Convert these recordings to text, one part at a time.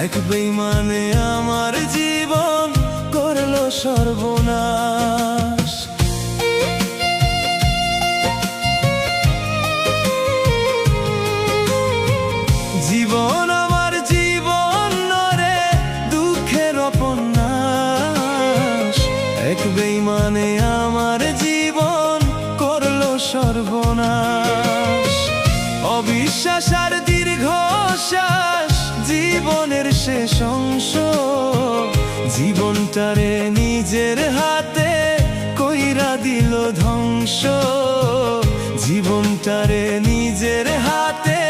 এক বেঈমানে আমার জীবন করলো সর্বনাশ। জীবন আমার জীবন নরে দুঃখের উপন্যাস। এক বেঈমানে আমার জীবন করলো সর্বনাশ। অবিশ্বাস আর দীর্ঘশ্বাস জীবনের শেষ অংশ। জীবনটারে নিজের হাতে কইরা দিল ধ্বংস। জীবনটারে নিজের হাতে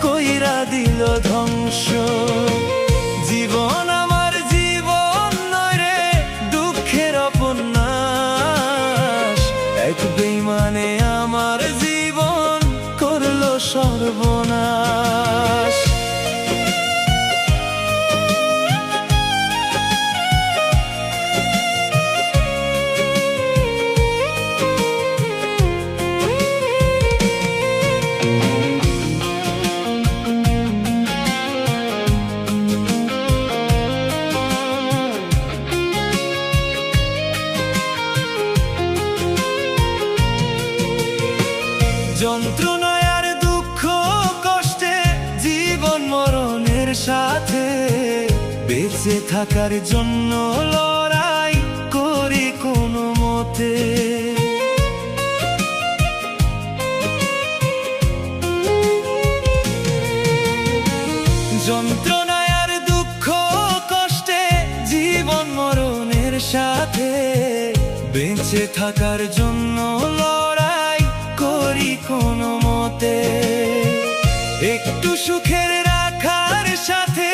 কইরা দিল ধ্বংস। জীবন আমার জীবন নয় রে দুঃখের উপন্যাস। এক বেঈমানে আমার জীবন করলো সর্বনাশ। যন্ত্রণায় আর দুঃখ কষ্টে জীবন মরণের সাথে বেঁচে থাকার জন্য লড়াই করি কোনো মতে। যন্ত্রণায় আর দুঃখ কষ্টে জীবন মরণের সাথে বেঁচে থাকার জন্য লড়াই করি কোনো মতে। একটু সুখের রাখার সাথে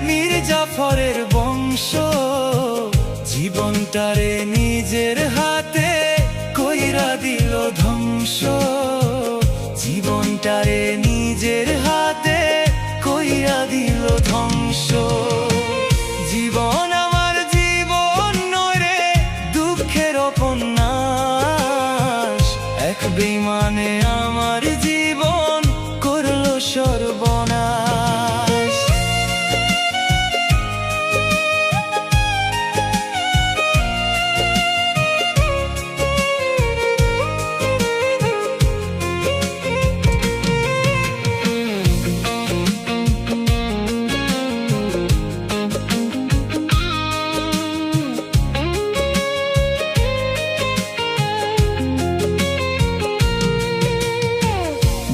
মীর জাফরের বংশ। জীবনটারে নিজের হাতে কইরা দিল ধ্বংস। জীবনটারে নিজের হাতে কইরা দিল ধ্বংস। জীবন আমার জীবন নয় রে দুঃখের উপন্যাস। এক বেঈমানে আমার জীবন করলো সর্বনাশ।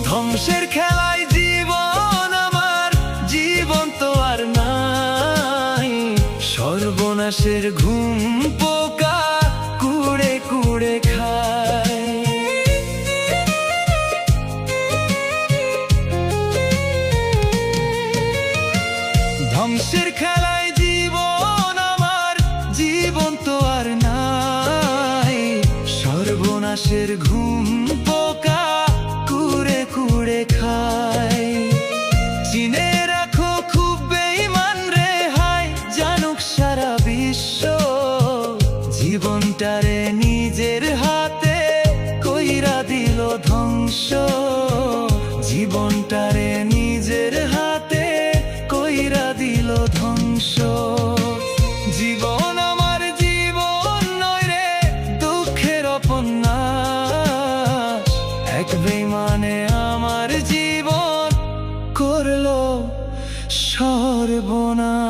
ধ্বংসের খেলায় জীবন আমার জীবন তো আর নাই। সর্বনাশের ঘুম পোকা কুড়ে কুড়ে খায়। ধ্বংসের খেলায় জীবন আমার জীবন তো আর নাই। সর্বনাশের ঘুম পোকা কুড়ে কুড়ে খায়। চিনে রাখো খুব বেঈমান রে হায় জানুক সারা বিশ্ব। জীবনটারে নিজের হাতে কইরা দিল ধ্বংস। জীবনটারে নিজের হাতে কইরা দিল ধ্বংস। জীবন আমার জীবন নয় রে দুঃখের উপন্যাস। এক বেঈমানে আমার জীবন করলো সর্বনাশ।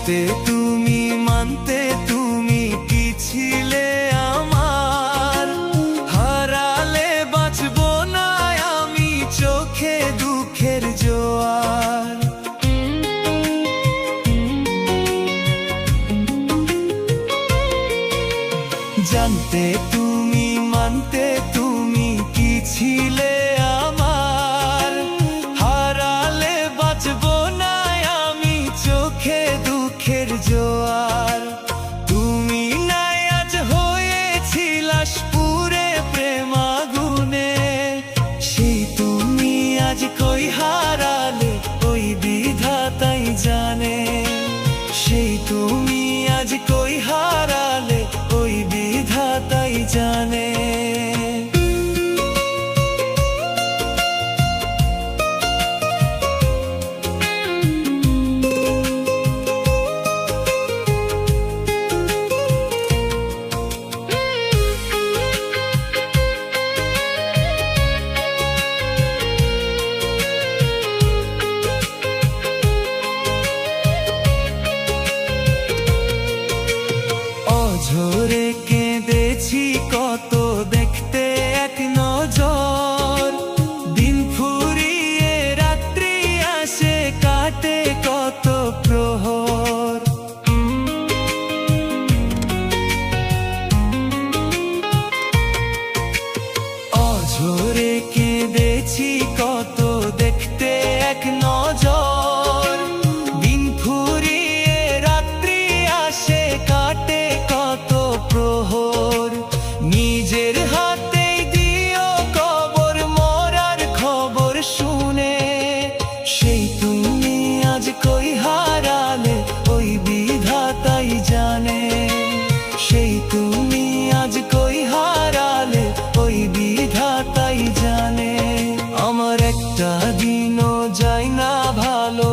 জানতে তুমি মানতে তুমি কি ছিলে আমার, হারালে বাঁচবো না আমি চোখে দুঃখের জোয়ার। জানতে তুমি মানতে তুমি কি ছিলে আমার, হারালে বাঁচবো না আমি চোখে দুঃখের জোয়ার। তুমি নাই আজ হয়েছিলাস পুরে প্রেম আগুনে, সেই তুমি আজ কই হারালে ওই বিধাতাই জানে। সেই তুমি আজ কই হারালে ওই বিধাতাই জানে। ঝরে কেঁদেছি কত দেখতে এক নজর, দিন ফুরিয়ে রাত্রি আসে কাটে কত প্রহর। অঝরে কেঁদেছি কত দেখতে এক নজর, দিন ফুরিয়ে রাত্রি আসে কাটে কত প্রহর। নিজের হাতেই দিও কবর মরার খবর শুনে, সেই তুমি আজ কই হারালে ওই বিধাতাই জানে। সেই তুমি আজ কই হারালে ওই বিধাতাই জানে। আমার একটা দিনও যায় না ভালো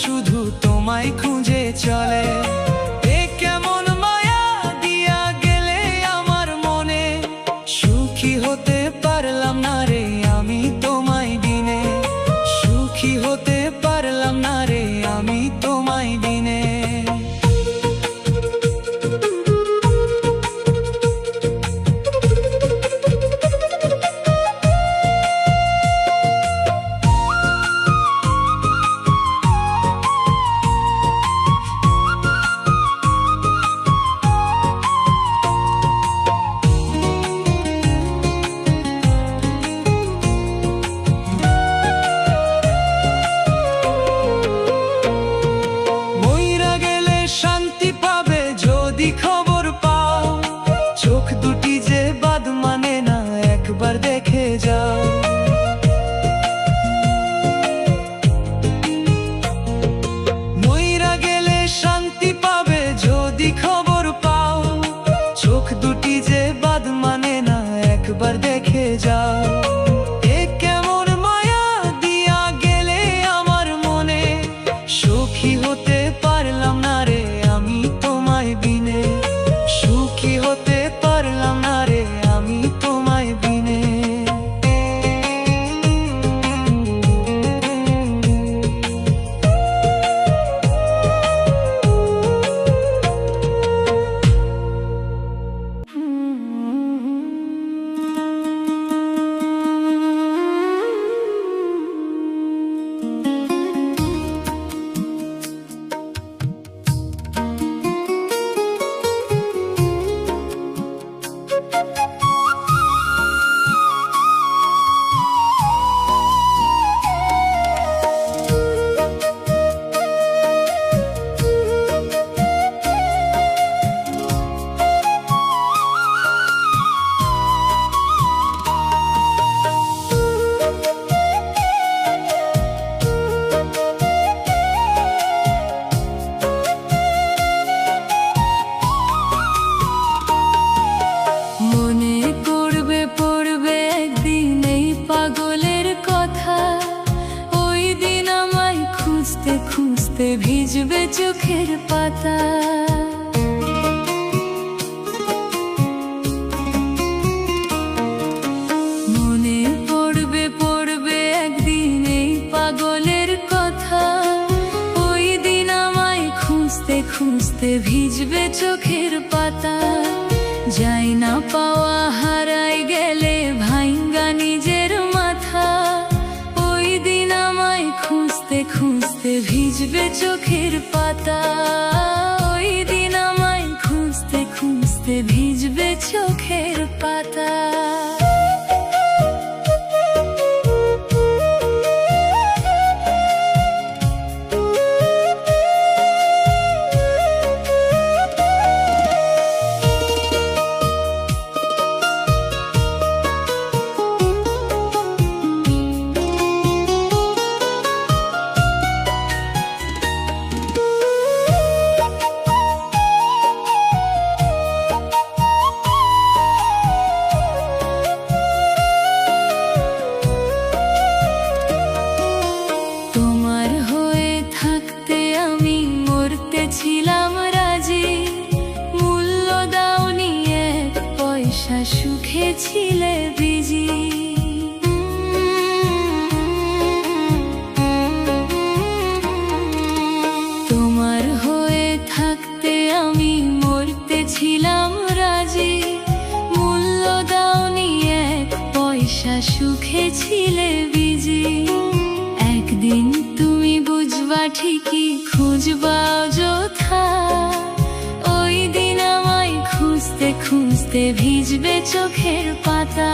শুধু তোমায় খুঁজে চলে। এ কেমন মায়া দিয়া গেলে আমার মনে, সুখী হতে পারলাম না রে আমি তোমায় বিনে, সুখী হতে পারলাম না রে আমি তোমায় বিনে। খবর পাও, চোখ দুটি যে বাদ মানে না, একবার দেখে যাও। মইরা গেলে শান্তি পাবে যদি খবর পাও, চোখ দুটি যে বাদ মানে না, একবার দেখে যাও। এ কেমন মায়া দিয়া গেলে আমার মনে, সুখী হতে পারলাম না রে আমি তোমায় বিনে, সুখী হতে পারলাম না রে আমি তোমায় বিনে। খুঁজতে ভিজবে চোখের পাতা, মনে পড়বে পড়বে একদিন এই পাগলের কথা। ওই দিন আমায় খুঁজতে খুঁজতে ভিজবে চোখের পাতা, যাই না পাওয়া হারাই গেলে ভাইঙ্গা নিজের মাথা। ওই দিন আমায় খুঁজতে খুঁজতে ভিজবে চোখের পাতা, ওই দিন আমায় খুঁজতে খুঁজতে ভিজবে চোখের পাতা। ছিলাম রাজি, মূল্য দাওনি এক পয়সা, সুখে ছিলে বিজি। তোমার হয়ে থাকতে আমি মরতে ছিলাম রাজি, মূল্য দাওনি এক পয়সা, সুখে ছিলে বিজি। একদিন তুমি বুঝবা ঠিকই, খুঁজবা অযথা। ওই দিন আমায় খুঁজতে খুঁজতে ভিজবে চোখের পাতা,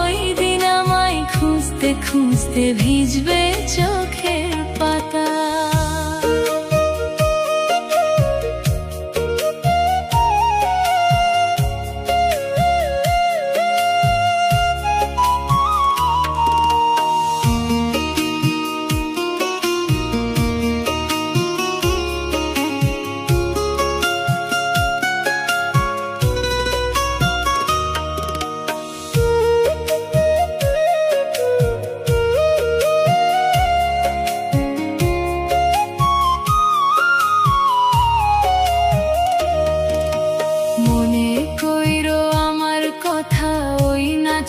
ওই দিন আমায় খুঁজতে খুঁজতে ভিজবে চোখের পাতা।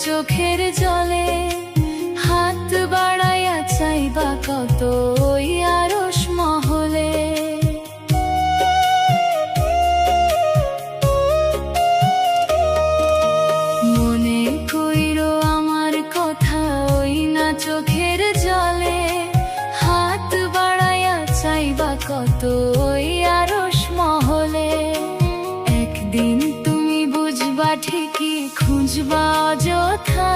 চোখের জলে, হাত বাড়াইয়া চাইবা কত ওই আরশ মহলে। মনে কইরো আমার কথা ওই না চোখের জলে, হাত বাড়াইয়া চাইবা কত ওই আরশ মহলে। একদিন তুমি বুঝবা ঠিকই, খুঁজবা অযথা,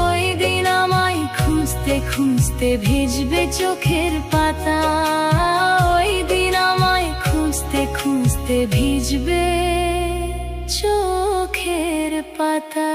ওই দিন আমায় খুঁজতে খুঁজতে ভিজবে চোখের পাতা। ওই দিন আমায় খুঁজতে খুঁজতে ভিজবে চোখের পাতা।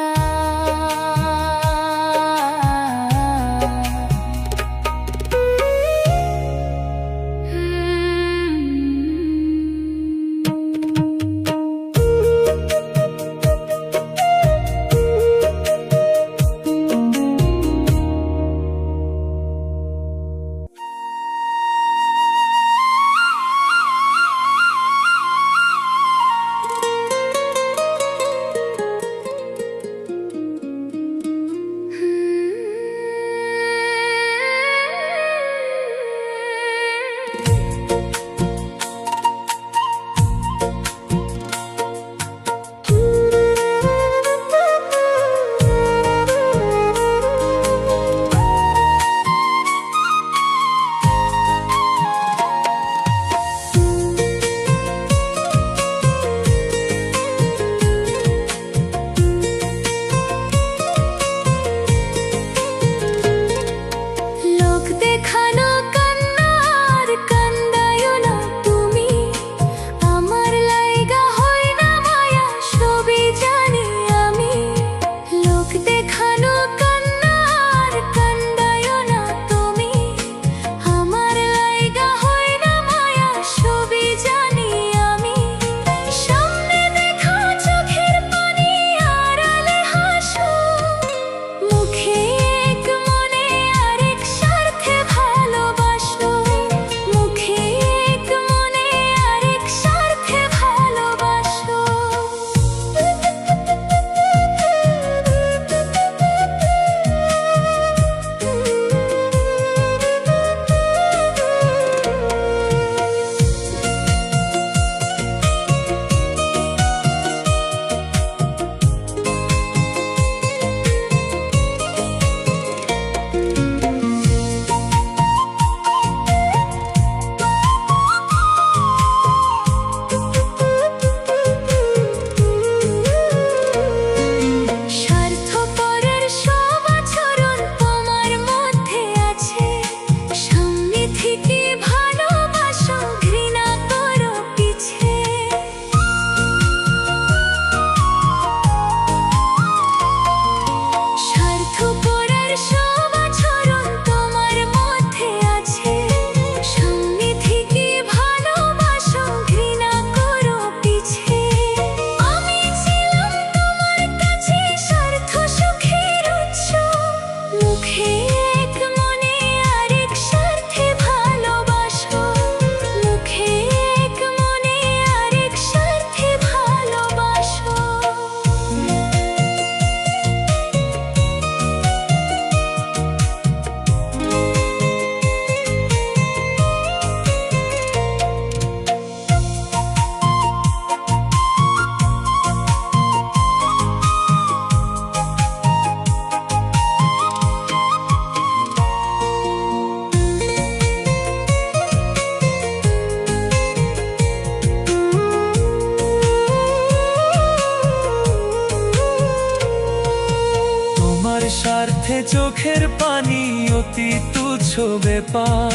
স্বার্থে চোখের পানি অতি তুচ্ছ ব্যাপার,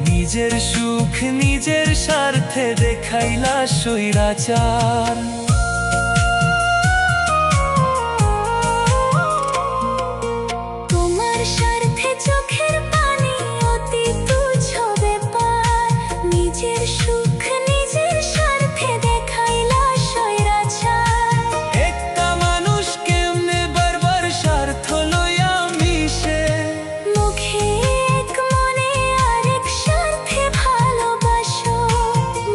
নিজের সুখ নিজের স্বার্থে দেখাইলা স্বৈরাচার। তোমার স্বার্থে চোখের পানি অতি তুচ্ছ ব্যাপার, নিজের সুখ নিজের স্বার্থে দেখাইলা স্বৈরাচার। একটা মানুষ কেমনে বারবার স্বার্থ লইয়া মিশে, মুখে এক মনে আরেক স্বার্থে ভালোবাসো,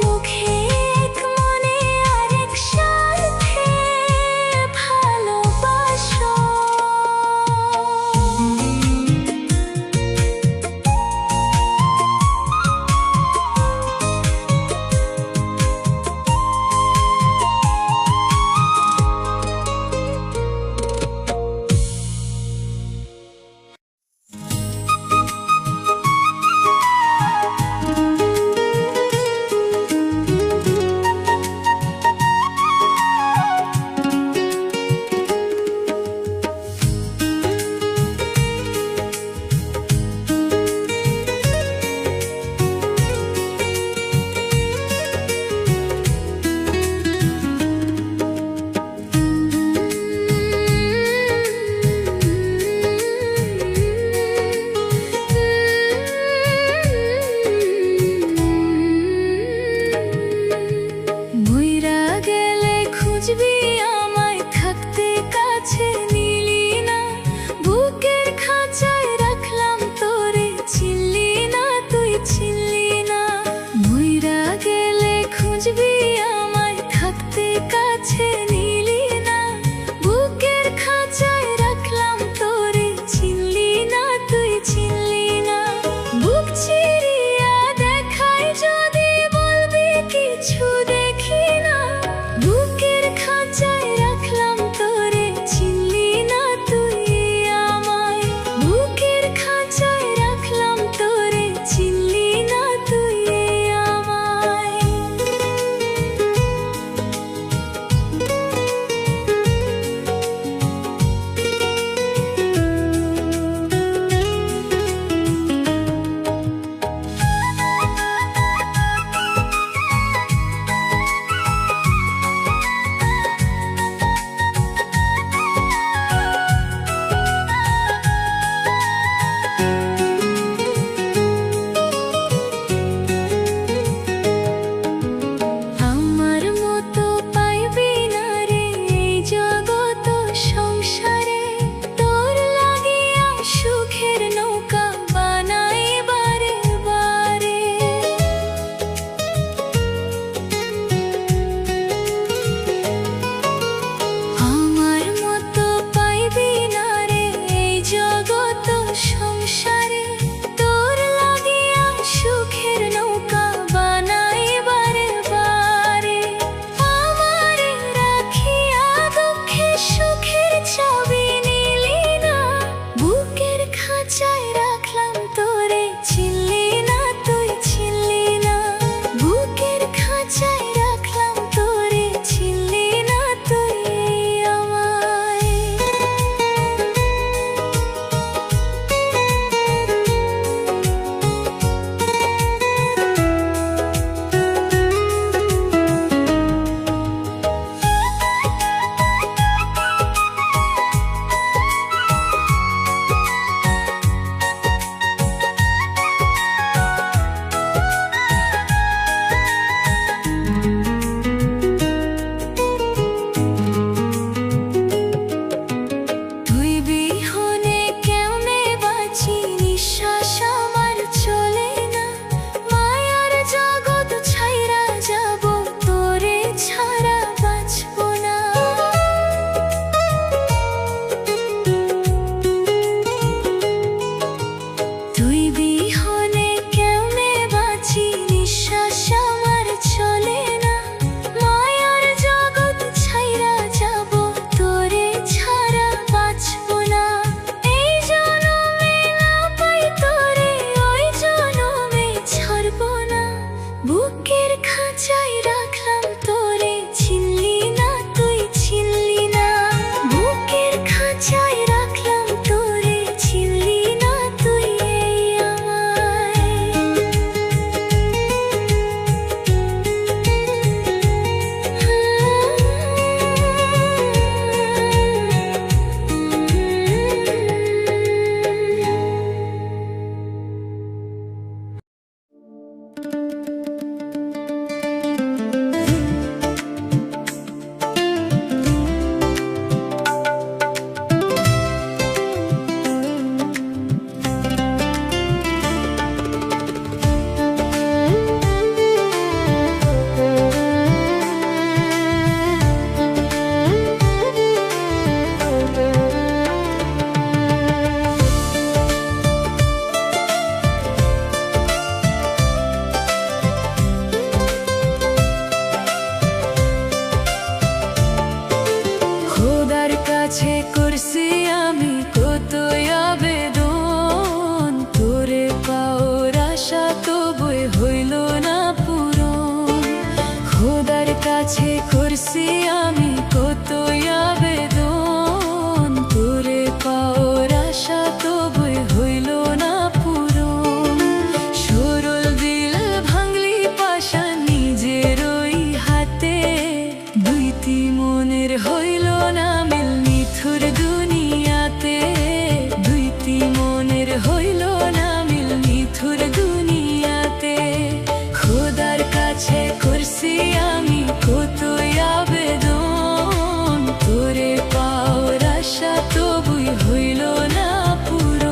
মুখে এক মনে আরেক স্বার্থে কাছে করছি আমি কত আবেদন, তোরে পাওয়ার আশা তবুই হইল না পূরণ। খোদার কাছে করছি আমি কত আবেদন, তোরে পাওয়ার আশা তবুই হইল না পূরণ। সরল দিল ভাঙলি পাশা নিজের ওই হাতে, দুইটি মনের হইল না মিল নিথুর দুনিয়াতে, দুইটি মনের হইল না মিল নিথুর দুনিয়াতে। খোদার কাছে করছি আমি কত আবেদন, তোরে পাওয়ার আশা তবুই হইল না পূরণ।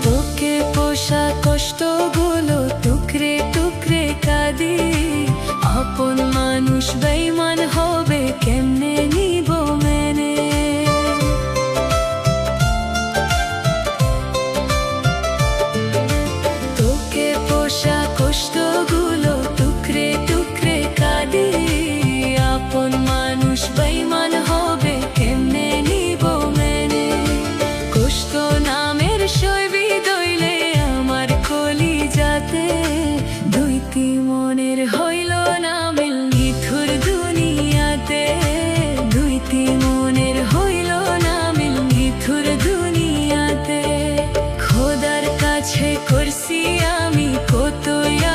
তোকে পোষা কষ্টগুলো টুকরে টুকরে কাঁদি, আপন মানুষ বেঈমান হবে কেমনে নিব মেনে। তোকে পোষা কষ্টগুলো টুকরে টুকরে কাঁদি, আপন মানুষ বেঈমান হবে কেমনে নিব মেনে। কষ্ট নামের শৈবী দইলে আমার কলিজাতে, দুইটি মনের হইল না মিল নিথুর দুনিয়াতে, দুইটি মনের হইল না মিল নিথুর দুনিয়াতে। খোদার কাছে করছি আমি কত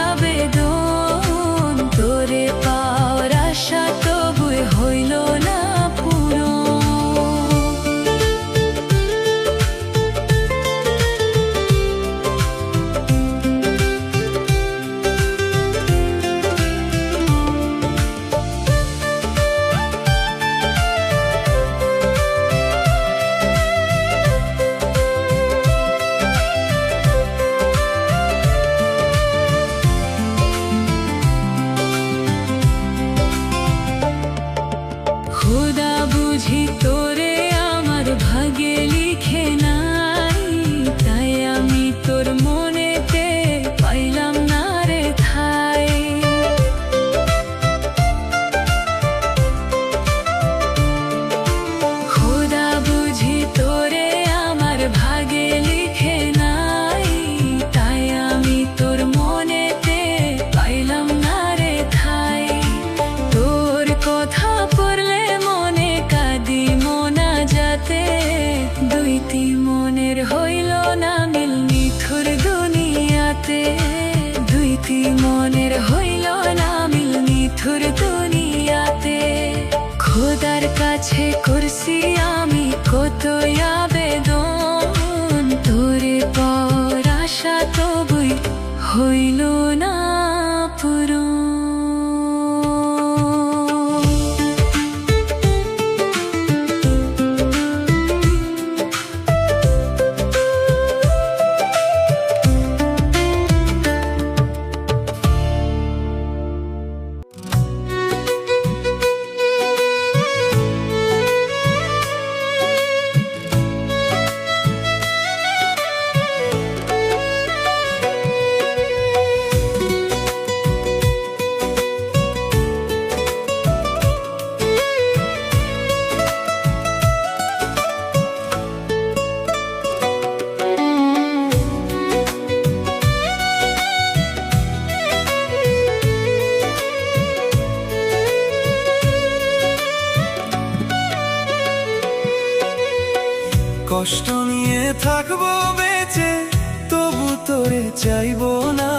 আবেদন, তোরে পাওয়ার আশা তবুই হইল না পূরণ। খোদা বুঝি তোরে আমার ভাগে লিখে নাই, তাই আমি তোর মনেতে পাইলাম না রে ঠাই। খোদা বুঝি তোরে আমার ভাগে লিখে নাই, তাই আমি তোর মনেতে পাইলাম না রে ঠাই। তোর কথা পড়লে মনে কাঁদি মোনা যাতে, দুইটি মনের হইল না মিল নিথুর দুনিয়াতে, দুইটি মনের হইল না মিল নিথুর দুনিয়াতে। খোদার কাছে করছি আমি কত আবেদন, তোরে পাওয়ার আশা তবুই হইল না পূরণ। কষ্ট নিয়ে থাকবো বেঁচে তবু তোরে চাইবো না,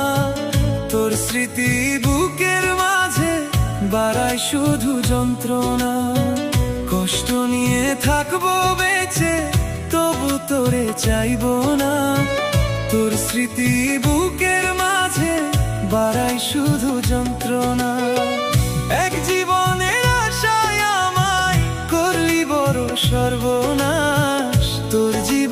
তোর স্মৃতি বুকের মাঝে বাড়ায় শুধু যন্ত্রণা। কষ্ট নিয়ে থাকবো বেঁচে তবু তোরে চাইবো না, তোর স্মৃতি বুকের মাঝে বাড়ায় শুধু যন্ত্রণা। এক জীবনের আশায় আমায় করলি বড় সর্বনাশ, তোর জীবন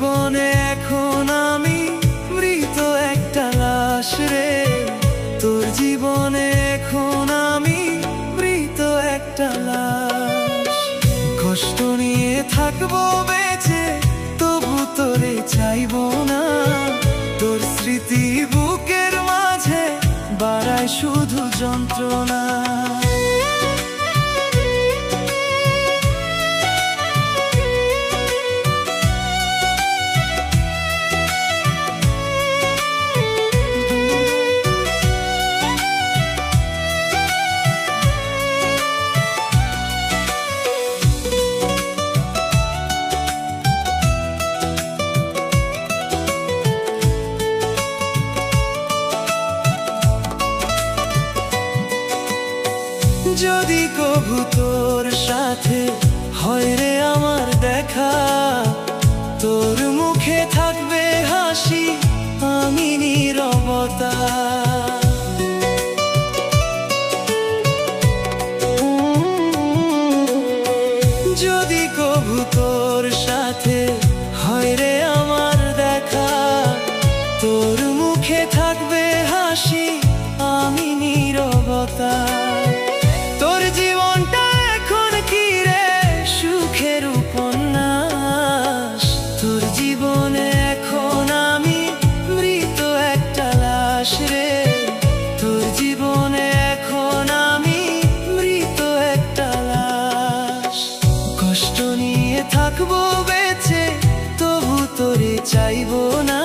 চাইবো না।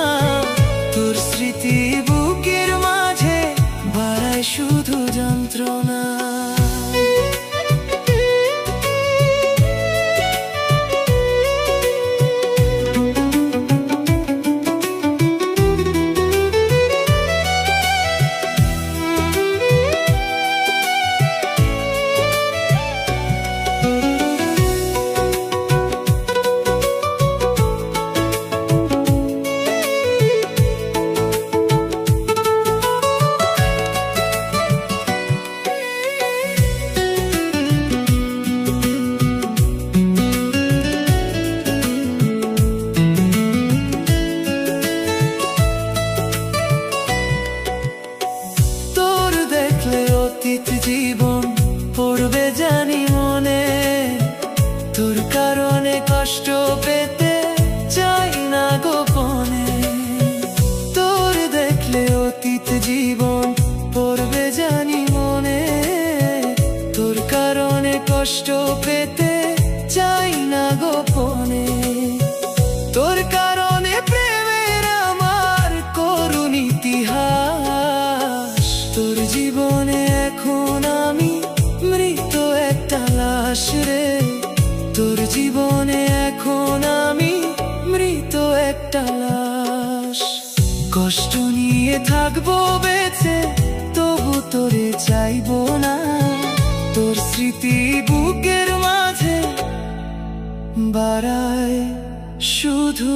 তোর স্মৃতি বুকের মাঝে বাড়ায় শুধু যন্ত্রণা। অতীত জীবন পড়বে জানি মনে, তোর কারণে কষ্ট পেতে চাই না গোপনে। তোর দেখলে অতীত জীবন পড়বে জানি মনে, তোর কারণে কষ্ট পেতে চাই না গোপনে। তোর কারণে প্রেমের আমার করুণ ইতিহাস। তোর জীবনে এখন আমি মৃত একটা লাশ রে। তোর জীবনে এখন আমি মৃত একটা লাশ। কষ্ট নিয়ে থাকবো বেঁচে, তবু তোরে চাইবো না। তোর স্মৃতি বুকের মাঝে বাড়ায় শুধু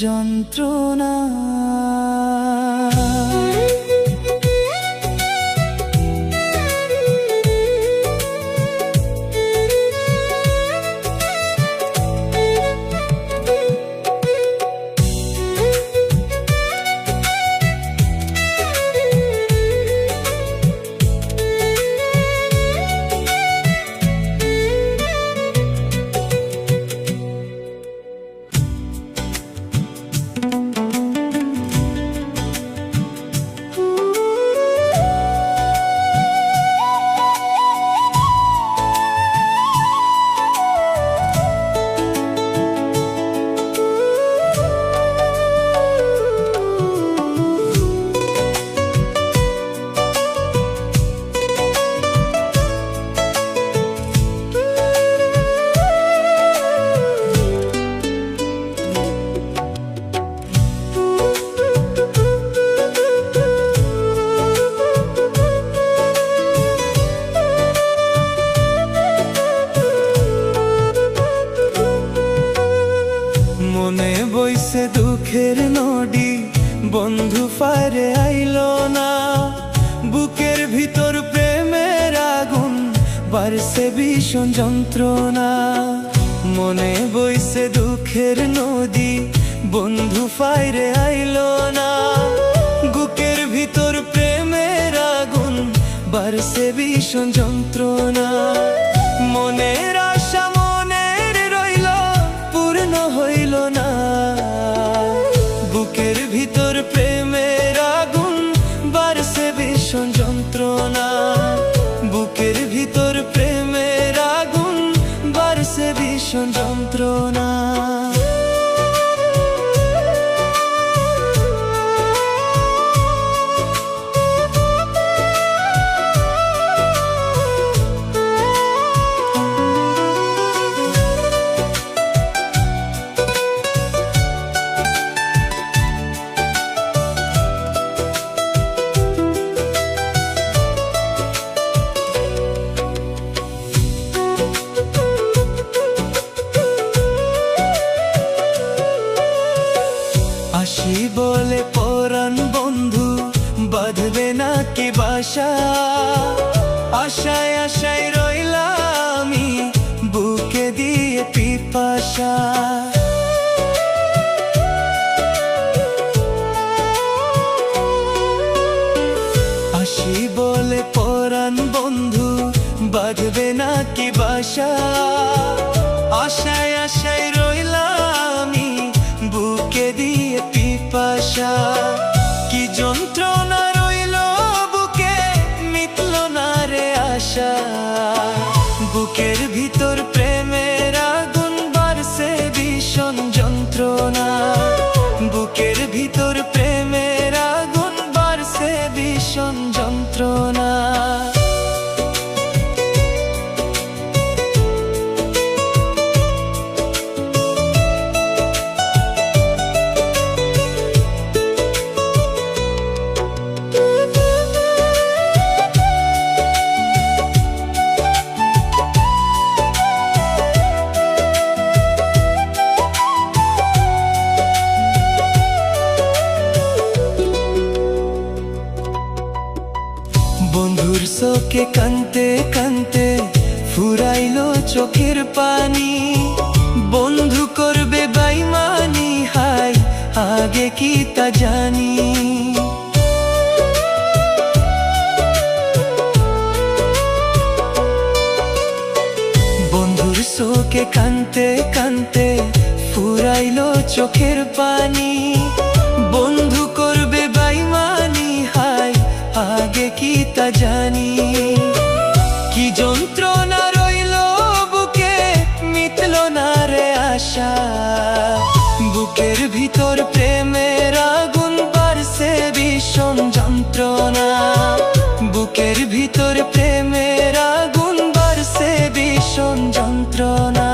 যন্ত্রণা। মনে বইছে দুঃখের নদী, বন্ধু ফারে আইলো না। বুকের ভিতর প্রেমের আগুন বাড়ছে ভীষণ যন্ত্রণা। মনে বইছে দুঃখের নদী, বন্ধু ফারে আইলো না। বুকের ভিতর প্রেমের আগুন বাড়ছে ভীষণ যন্ত্রণা। মনের আশা মনের রইল, পূর্ণ হইল না। বুকের ভিতর প্রেমের আগুন বাড়ছে ভীষণ যন্ত্রণা। বুকের ভিতর প্রেমের আগুন বাড়ছে ভীষণ যন্ত্রণা। আসি বলে পরাণ বন্ধু বাঁধবে নাকি বাসা। আশায় আশায় রইলাম আমি বুকে দিয়ে পিপাসা। আসি বলে পরাণ বন্ধু বাঁধবে নাকি বাসা। আশায় আশায় রইলাম আমি বুকে দিয়ে পিপাসা। কি যন্ত্রণা রইল বুকে, মিটল না রে আশা। বুকের ভিতর প্রেমের আগুন বাড়ছে ভীষণ যন্ত্রণা। শোকে কানতে কানতে ফুরাইলো চোখের পানি, বন্ধু করবে বেইমানি, হায় আগে কি তা জানি। বন্ধুর শোকে কানতে কানতে ফুরাইলো চোখের পানি, বন্ধু করবে বেইমানি, হায় আগে কি তা জানি। কি যন্ত্রণা রইলো বুকে, মিটলো না রে আশা, বুকের ভিতর প্রেমের আগুন বাড়ছে ভীষণ যন্ত্রণা, বুকের ভিতর প্রেমের আগুন বাড়ছে ভীষণ যন্ত্রণা।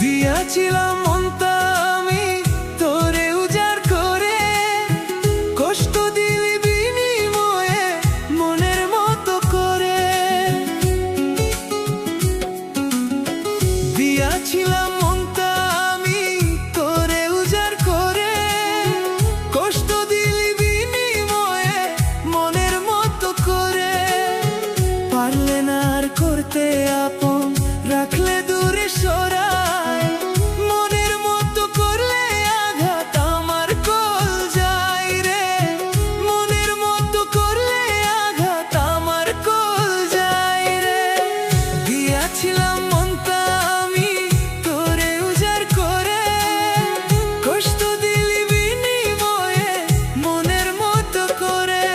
দিয়াছিলাম মনটা আমি তোরে উজাড় করে, কষ্ট দিলি বিনিময়ে মনের মতো করে। দিয়াছিলাম মনটা আমি তোরে উজাড় করে, কষ্ট দিলি বিনিময়ে মনের মতো করে। পারলে না আর করতে আপন, রাখলে দূরে সরায়, মনের মতো করলে আঘাত আমার কল যায় রে, মনের মতো করলে আঘাত আমার কল যায় রে। দিয়াছিলাম মনটা আমি তোরে উজাড় করে, কষ্ট দিলি বিনিময়ে মনের মতো করে।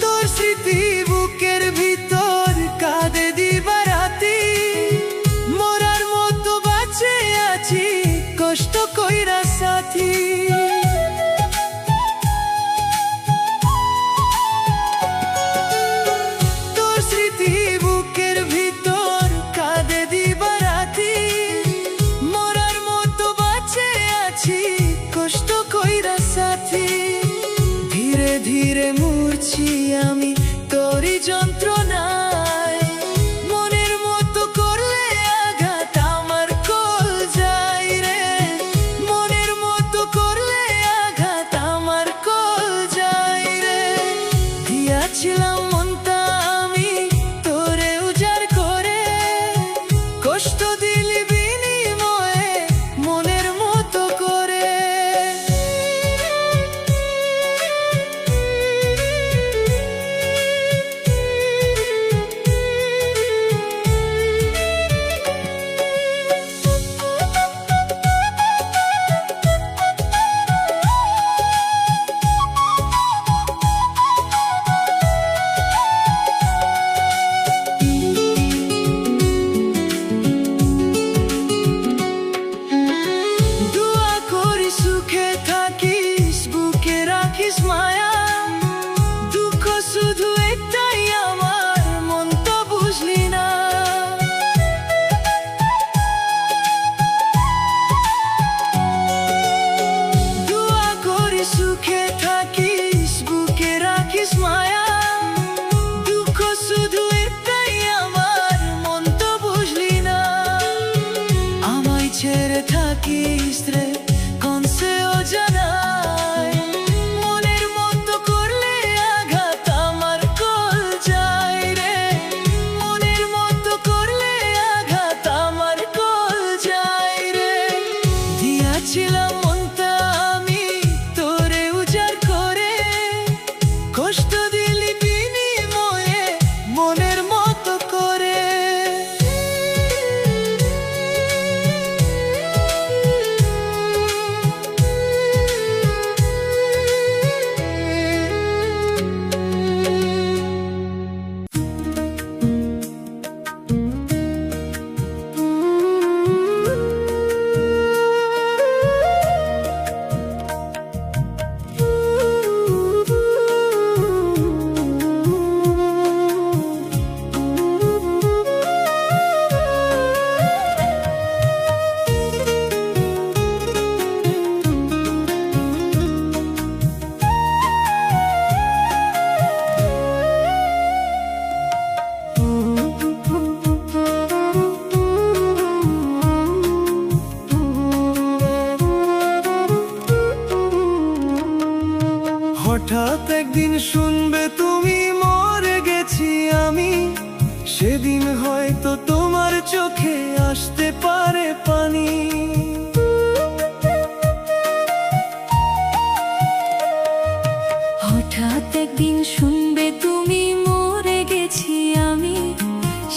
তোর স্মৃতি বুকের ভিতর কাঁদে দিবারাতি, মরার মতো বাঁচে আছি কষ্ট কইরা সাথী। তোর স্মৃতি বুকের ভিতর কাঁদে দিবারাতি, মরার মতো বাঁচে আছি কষ্ট কইরা সাথী। ধীরে ধীরে মরছি আমি তোরই যন্ত্রণায়, মনের মতো করলে আঘাত আমার কল যায় রে, মনের মতো করলে আঘাত আমার কল যায় রে। দিয়াছিলাম মনটা আমি তোরে উজাড় করে, কষ্ট দিলি বিনিময়ে মনের মতো করে। হঠাৎ একদিন শুনবে তুমি মরে গেছি আমি, সেদিন হয়তো তোমার চোখে আসতে পারে পানি। হঠাৎ একদিন শুনবে তুমি মরে গেছি আমি,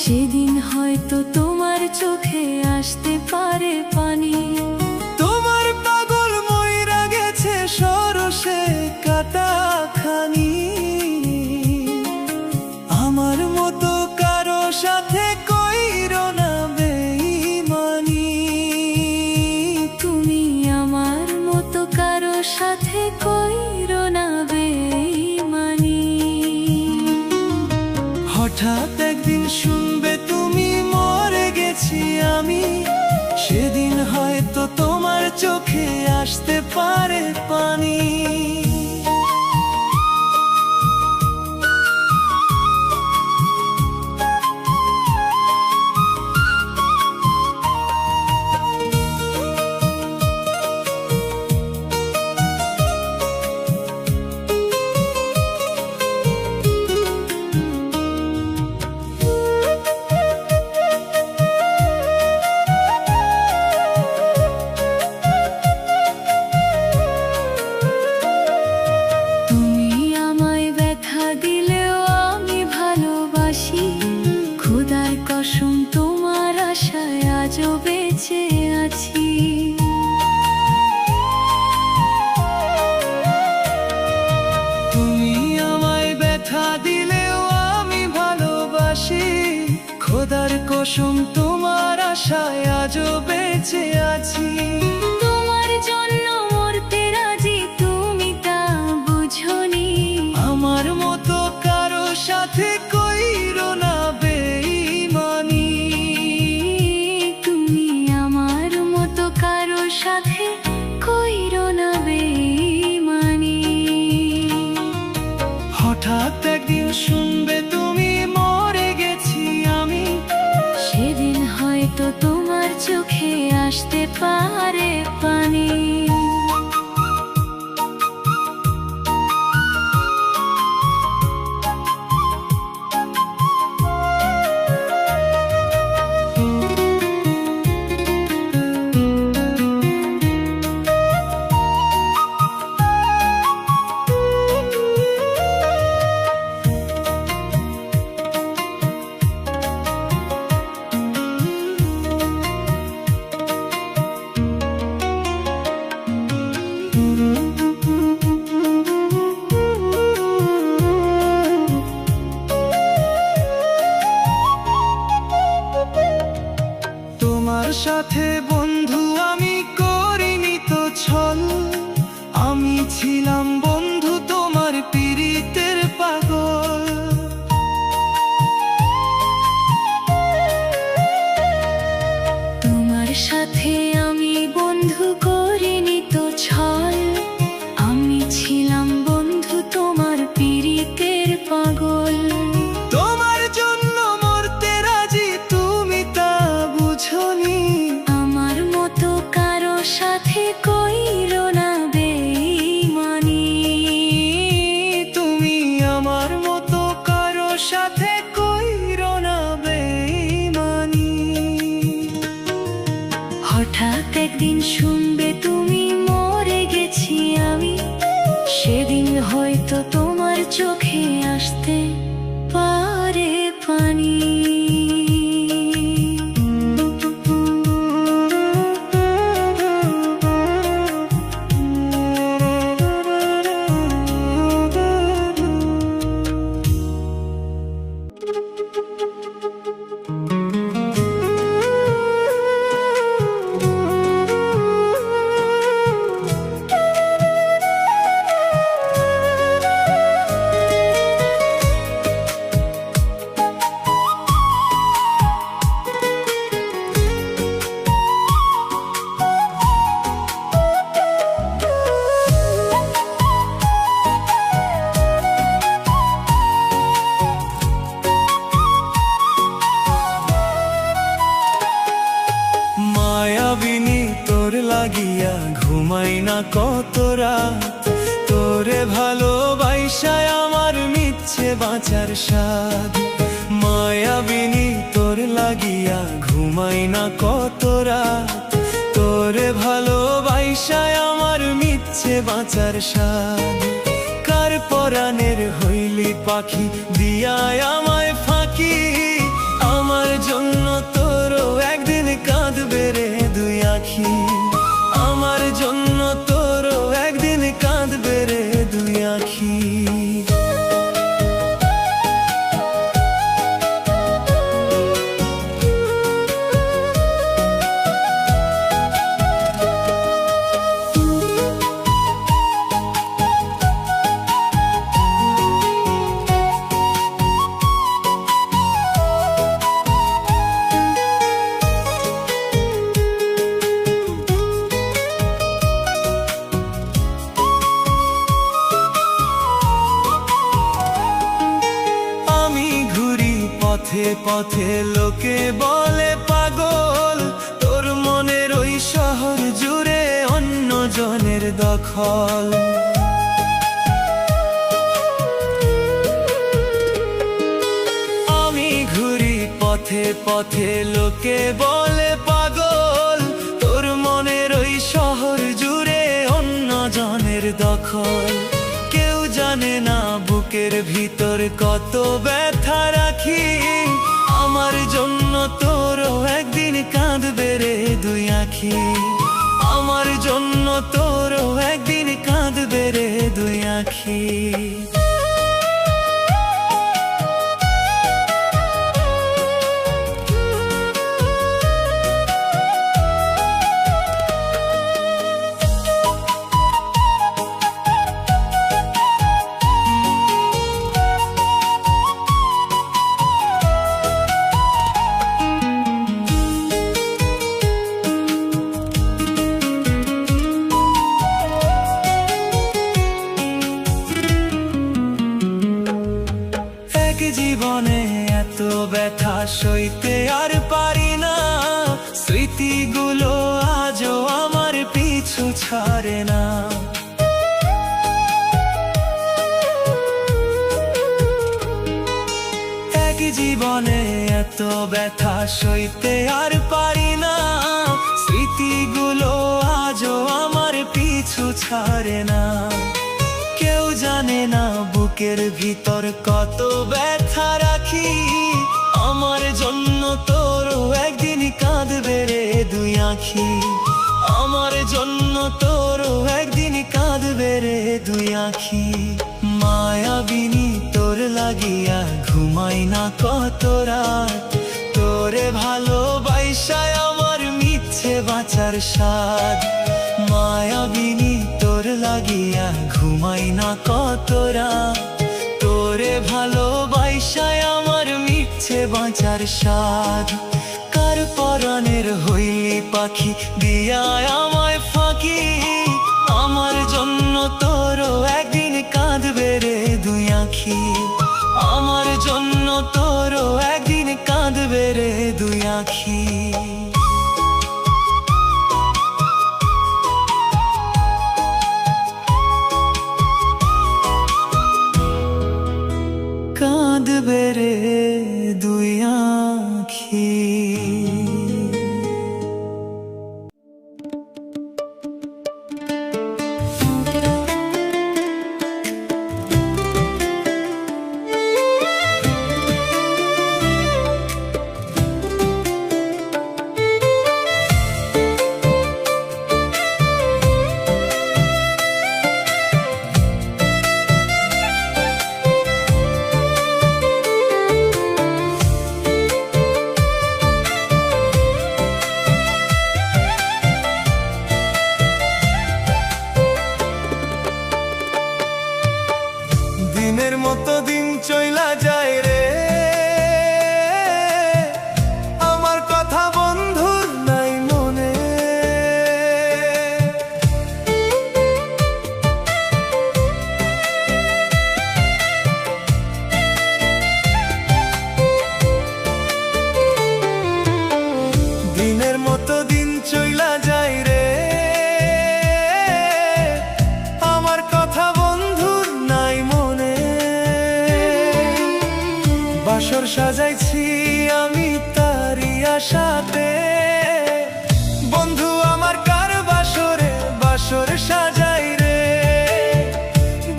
সেদিন হয়তো তোমার চোখে আসতে পারে পানি। তোমার পাগল মইরা গেছে সরসে কাটা খানি, আমার মতো কারো সাথে কইরো না বেঈমানি। তুমি আমার মতো কারো সাথে কইরো না বেঈমানি। হঠাৎ একদিন শুনবে তুমি মরে গেছি আমি, সেদিন হয়তো তোমার চোখে আসতে পারে পানি। খোদার কসম তোমার আশায় আজও বেঁচে আছি। তুমি আমায় ব্যথা দিলেও আমি ভালোবাসি, খোদার কসম তোমার আশায় আজও বেঁচে আছি। তোমার জন্য মরতে রাজি তুমি তা বুঝোনি, আমার মতো কারো সাথে কইরো না বেঈমানি। তুমি আমার মতো কারো সাথে কইরো না বেঈমানি। হঠাৎ একদিন শুনবে তুমি মরে গেছি আমি, সেদিন হয়তো তোমার চোখে আসতে পারে পানি। তোমার সাথে বন্ধু আমি করিনি তো ছল, আমি ছিলাম বন্ধু তোমার পীড়িতের পাগল। তোমার সাথে আমি বন্ধু করিনি তো ছল, আমি ছিলাম বন্ধু তোমার পীড়িতের পাগল। তোমার জন্য মরতে রাজি তুমি তা বুঝোনি, আমার মতো কারো সাথে কইরো না বেঈমানি। তুমি আমার মতো কারো সাথে কইরো না বেঈমানি। হঠাৎ একদিন শুনবে তুমি মরে গেছি আমি, সেদিন হয়তো তোমার চোখে আসতে পারে পানি। বাঁচার স্বাদ। মায়াবিনী তোর লাগিয়া ঘুমাই না কত রাত, তোরে ভালোবাসায় আমার মিথ্যে বাঁচার স্বাদ। কার পরাণের হইলি পাখি দিয়ায় আমায় ফাঁকি, আমার জন্য তোরও একদিন কাঁদবে রে দুই আখি, আমার জন্য তোরও একদিন কাঁদবে রে দুই আখি। পথে পথে লোকে বলে পাগল, তোর মনের ওই শহর জুড়ে অন্য জনের দখল। আমি ঘুরি পথে পথে লোকে বলে পাগল, তোর মনের ওই শহর জুড়ে অন্য জনের দখল। কেউ জানে না বুকের ভিতর কত ব্যথা রাখি, আমার জন্য তোরও একদিন কাঁদবে রে দুই আখি, আমার জন্য তোরও একদিন কাঁদবে রে দুই আখি। জীবনে এত ব্যথা সইতে আর পারি না, স্মৃতিগুলো আজও আমার পিছু ছাড়ে না। এক জীবনে এত ব্যথা সইতে আর পারি না, স্মৃতিগুলো আজও আমার পিছু ছাড়ে না। কেউ জানে না বুকের ভিতর কত ব্যথা রাখি, আমার জন্য তোরও একদিন কাঁদবে রে দুই আখি, আমার জন্য তোরও একদিন কাঁদবে রে দুই আখি। মায়াবিনী তোর লাগিয়া ঘুমাই না কত রাত, তোরে ভালোবাসায় আমার মিথ্যে বাঁচার স্বাদ। মায়াবিনী তোর লাগিয়া ঘুমাই না কত রাত, তোরে ভালোবাসায় আমার মিথ্যে বাঁচার স্বাদ। কার পরাণের হইলি পাখি দিয়ায় আমায় ফাঁকি, আমার জন্য তোরও একদিন কাঁদবে রে দুই আখি, আমার জন্য তোরও একদিন কাঁদবে রে দুই আখি। কাঁদবে রে দুই আখি। দিনের মতো দিন চইলা যায় রে, আমার কথা বন্ধুর নাই মনে। দিনের মতো দিন চইলা যায় রে, আমার কথা বন্ধুর নাই মনে। বাসর সাজাইছি আমি তারি আশাতে। বন্ধু আমার কার বাসরে বাসর সাজাই রে,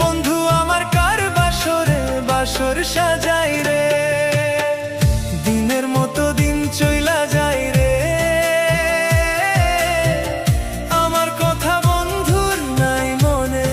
বন্ধু আমার কার বাসরে বাসর সাজাই রে। দিনের মতো দিন চইলা যায় রে, আমার কথা বন্ধুর নাই মনে।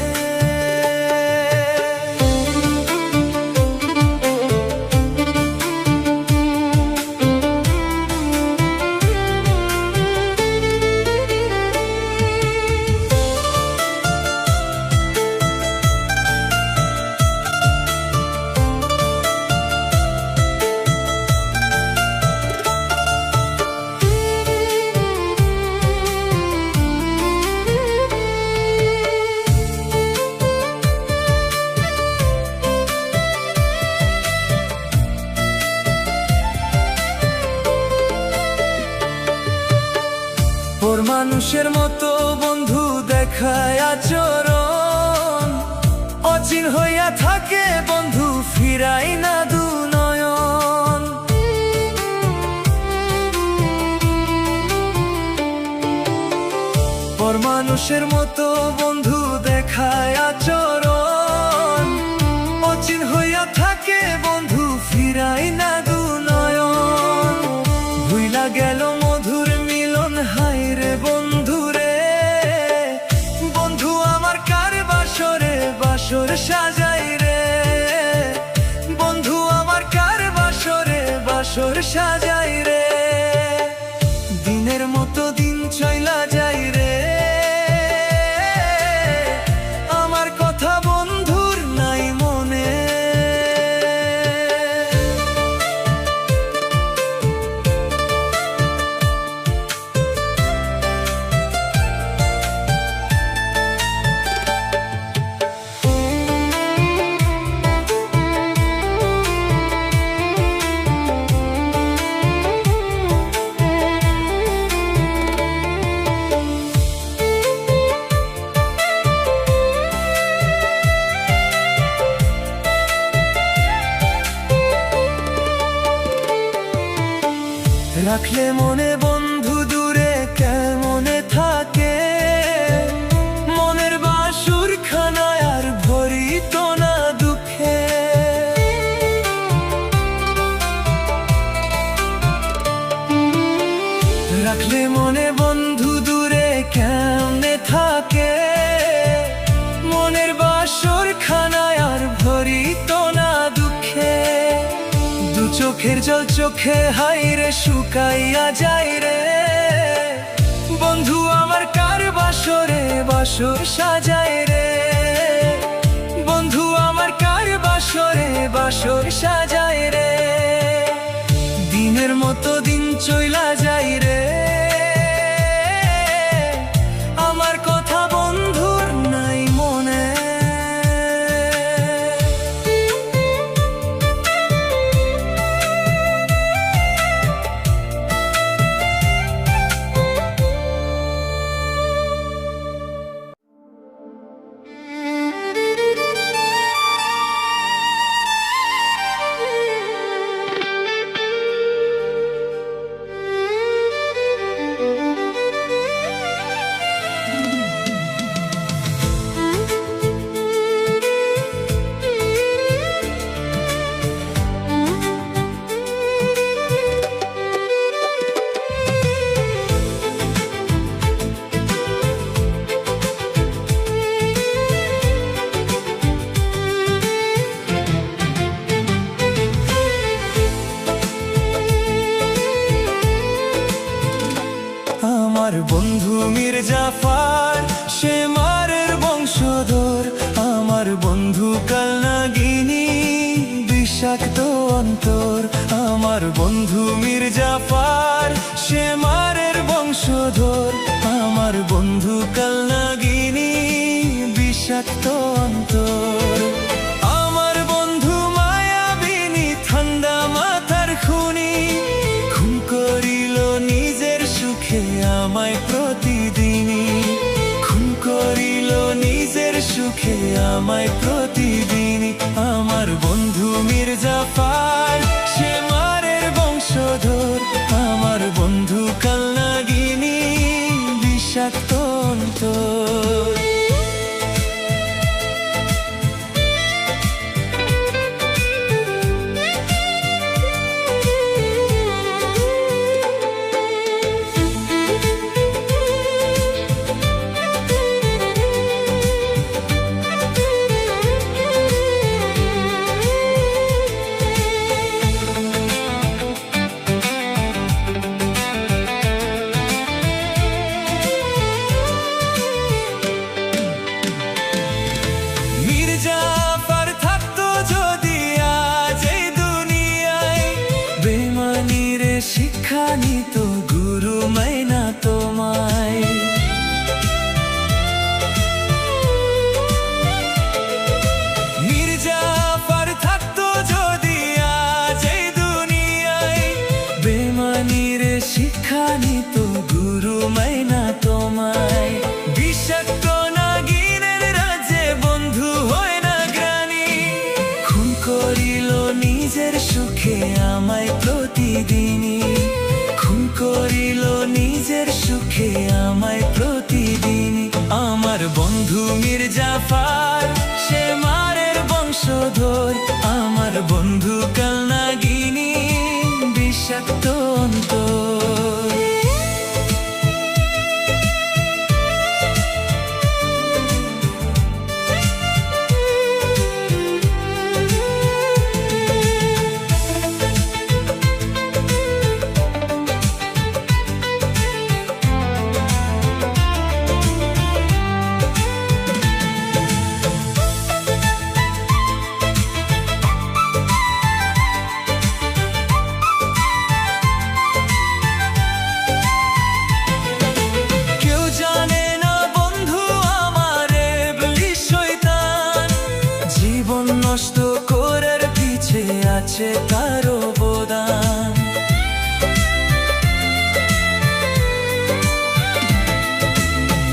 ওর মানুষের মতো বন্ধু দেখায় আচরণ, অচিন হইয়া থাকে বন্ধু ফিরাই না দু নয়ন। ওর মানুষের মতো বন্ধু দেখায় আচরণ, অচিন হইয়া থাকে বন্ধু ফিরাই না দু নয়ন। ভুইলা গেল মধুর মিলন হায় রে বন্ধু রে, বন্ধু আমার কার বাসরে বাসর সাজাই রে, বন্ধু আমার কার বাসরে বাসর সাজাই রে। দিনের মতো দিন চইলা যাই রে, আমার কথা বন্ধুর নাই মনে। রাখলে মনে বন্ধু দূরে কেমনে থাকে, মনের বাসুর খানায় আর ভরিত না দুঃখে। রাখলে মনে বন্ধু দূরে কেমনে থাকে, মনের বাসুর খানায় আর ভরিত না দুঃখে। দু চোখের জল চোখে হাই রে শুকাইয়া যায় রে, বন্ধু আমার কার বাসরে বাসর সাজায় রে, বন্ধু আমার কার বাসরে বাসর সাজায় রে। দিনের মতো দিন চইলা যায় রে, আমার কথা বন্ধুর নাই মনে। আমার বন্ধু মির্জাফর সে মারের বংশধর, আমার বন্ধু কালনাগিনী বিষাক্ত অন্তর। আমার বন্ধু মির্জাফর সে মারের বংশধর, আমার বন্ধু কালনাগিনী বিষাক্ত অন্তর। আমার বন্ধু মায়াবিনী ঠান্ডা মাথার খুনি, খুন করিল নিজের সুখে আমায় প্রতিদিনই, খুন করিল নিজের সুখে আমায় প্রতিদিনই। আমার বন্ধু মির্জাফর সে প্রতিদিনই খুন করিল নিজের সুখে আমায় প্রতিদিনই। আমার বন্ধু মির্জাফর সে মারের বংশধর, আমার বন্ধু কালনাগিনী বিষাক্ত অন্তর। নষ্ট করার পিছে আছে তার অবদান।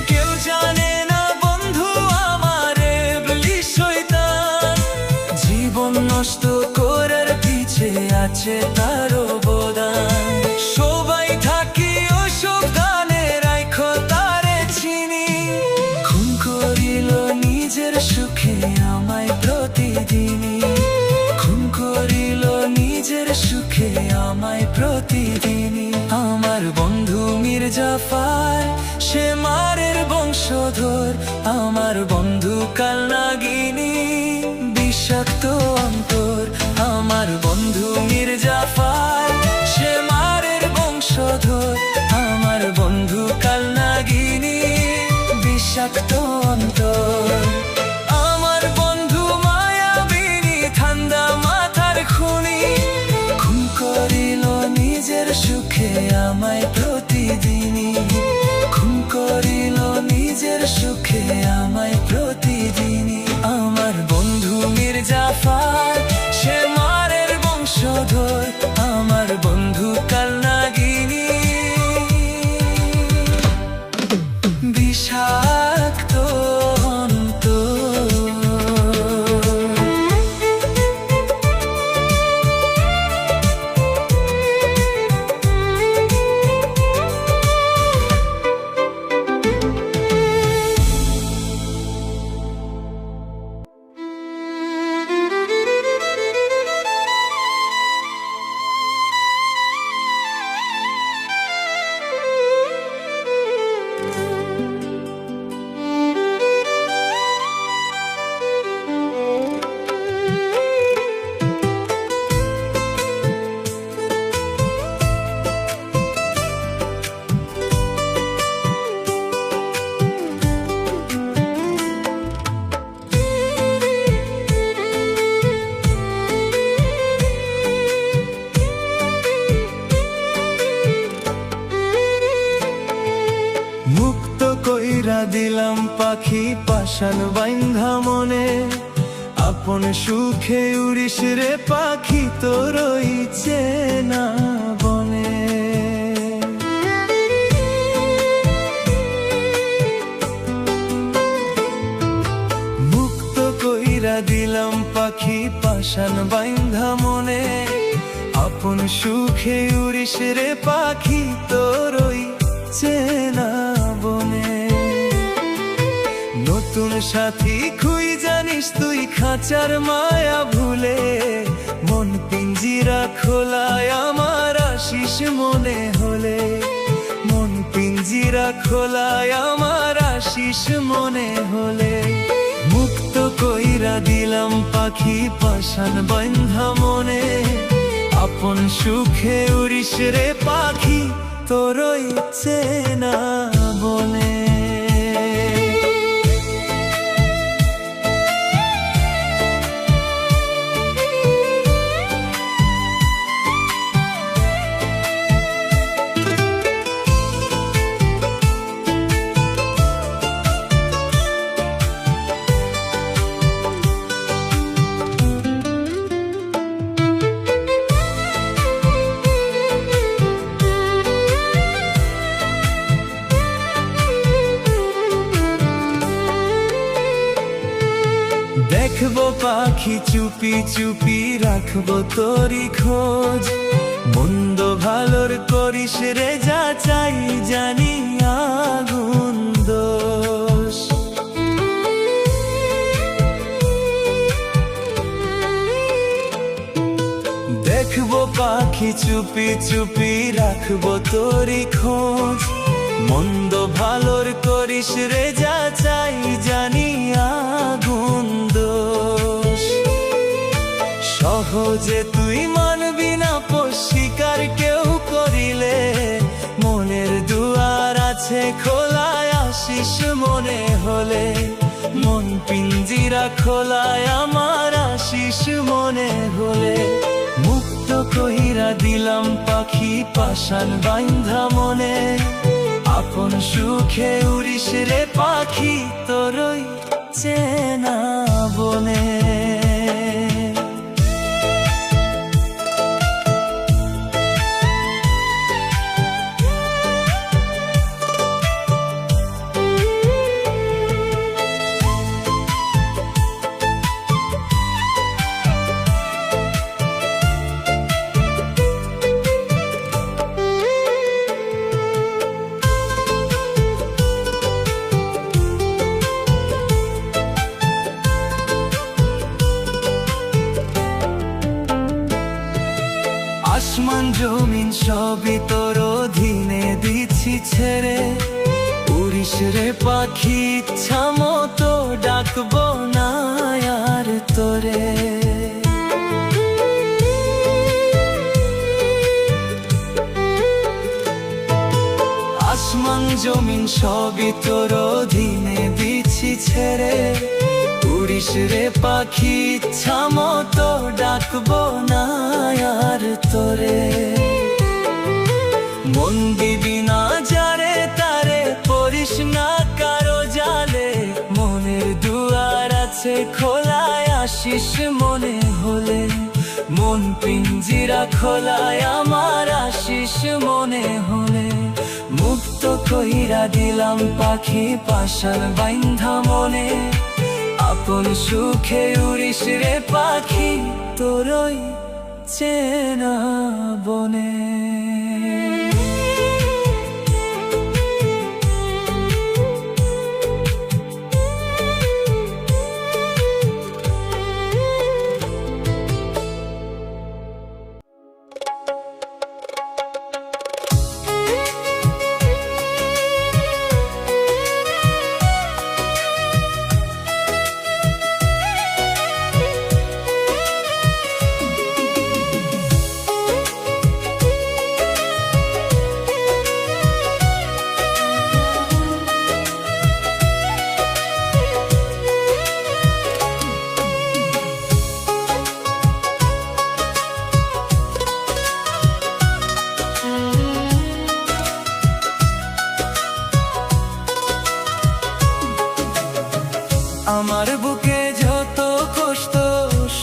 কেউ জানে না বন্ধু আমার ইবলিস শয়তান, জীবন নষ্ট করার পিছে আছে তার অবদান। সবাই থাকি অসাবধানে রাখো তারে চিনি, খুন করিল নিজের সুখে আমায় প্রতিদিনই, খুন করিল নিজের সুখে আমায় প্রতিদিনই। আমার বন্ধু মির্জাফর সে মারের বংশধর, আমার বন্ধু কালনাগিনী বিষাক্ত অন্তর। আমার বন্ধু মির্জাফর সে মারের বংশধর, আমার বন্ধু কালনাগিনী বিষাক্ত অন্তর। আমার বন্ধু মায়াবিনী ঠান্ডা মাথার খুনি, খুন করিল নিজের সুখে আমায় প্রতিদিনই, খুন করিল নিজের সুখে আমায় প্রতিদিনই। আমার বন্ধু মির্জাফর সে মারের বংশধর, আমার বন্ধু কালনাগিনী বিষাক্ত অন্তর। মুক্ত কইরা দিলাম পাখি পাশান বাইন্ধা মনে, আপন সুখে উড়িস রে পাখি তোর চেনা বনে। মুক্ত কইরা দিলাম পাখি পাশান বাইন্ধা মনে, আপন সুখে উড়িস রে পাখি তোর চেনা বনে। নতুন সাথী খুই জানিস তুই খাঁচার মায়া ভুলে, মন পিঞ্জিরা খোলায় আমার আশিস মনে হলে, মন পিঞ্জিরা খোলায় আমার আশিস মনে হলে। মুক্ত কইরা দিলাম পাখি পাশান বান্ধা মনে, আপন সুখে উড়িস রে পাখি তোর চেনা বনে। দেখবো পাখি চুপি চুপি রাখবো তোরি খোঁজ, মন্দ ভালোর করিস রে যাচাই, জানি আগুন দোষ। দেখবো পাখি চুপি চুপি, রাখবো তোরই খোঁজ। মন্দ ভালোর করিস রে যাচাই, জানি আগুন দোষ। সহজে তুই মানবি না স্বীকার কেউ করিলে, মনের দুয়ার আছে খোলায়, আসিস মনে হলে। মন পিঞ্জিরা খোলায় আমার, আসিস মনে হলে। মুক্ত কইরা দিলাম পাখি পাশান বাইন্ধা মনে, আপন সুখে উড়িস রে পাখি তোরই চেনা বনে। আসমান জমিন সবই তোর অধীনে দিচ্ছি ছেড়ে, উড়িস রে পাখি ইচ্ছা মতো, ডাকবো না আর তোরে। আসমান জমিন সবই তোর অধীনে দিচ্ছি ছেড়ে, উড়িস রে পাখি ইচ্ছা মতো, ডাকবো না আর তোরে। মন দিবি না যারে তারে, পড়িস না কারো জালে। মনের দুয়ার আছে খোলায়, আসিস মনে হলে। মন পিঞ্জিরা খোলায় আমার, আসিস মনে হলে। মুক্ত কইরা দিলাম পাখি পাশান বাইন্ধা মনে, আপন সুখে উড়িস রে পাখি তোরই চেনা বনে। আমার বুকে যত কষ্ট,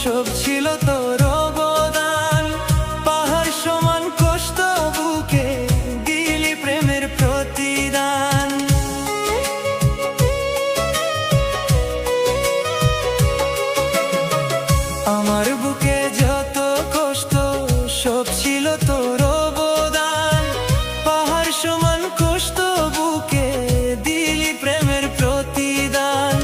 সব ছিল তোর অবদান। পাহাড় সমান কষ্ট বুকে দিলি প্রেমের প্রতিদান। আমার বুকে যত কষ্ট, সব ছিল তোর অবদান। পাহাড় সমান কষ্ট বুকে দিলি প্রেমের প্রতিদান।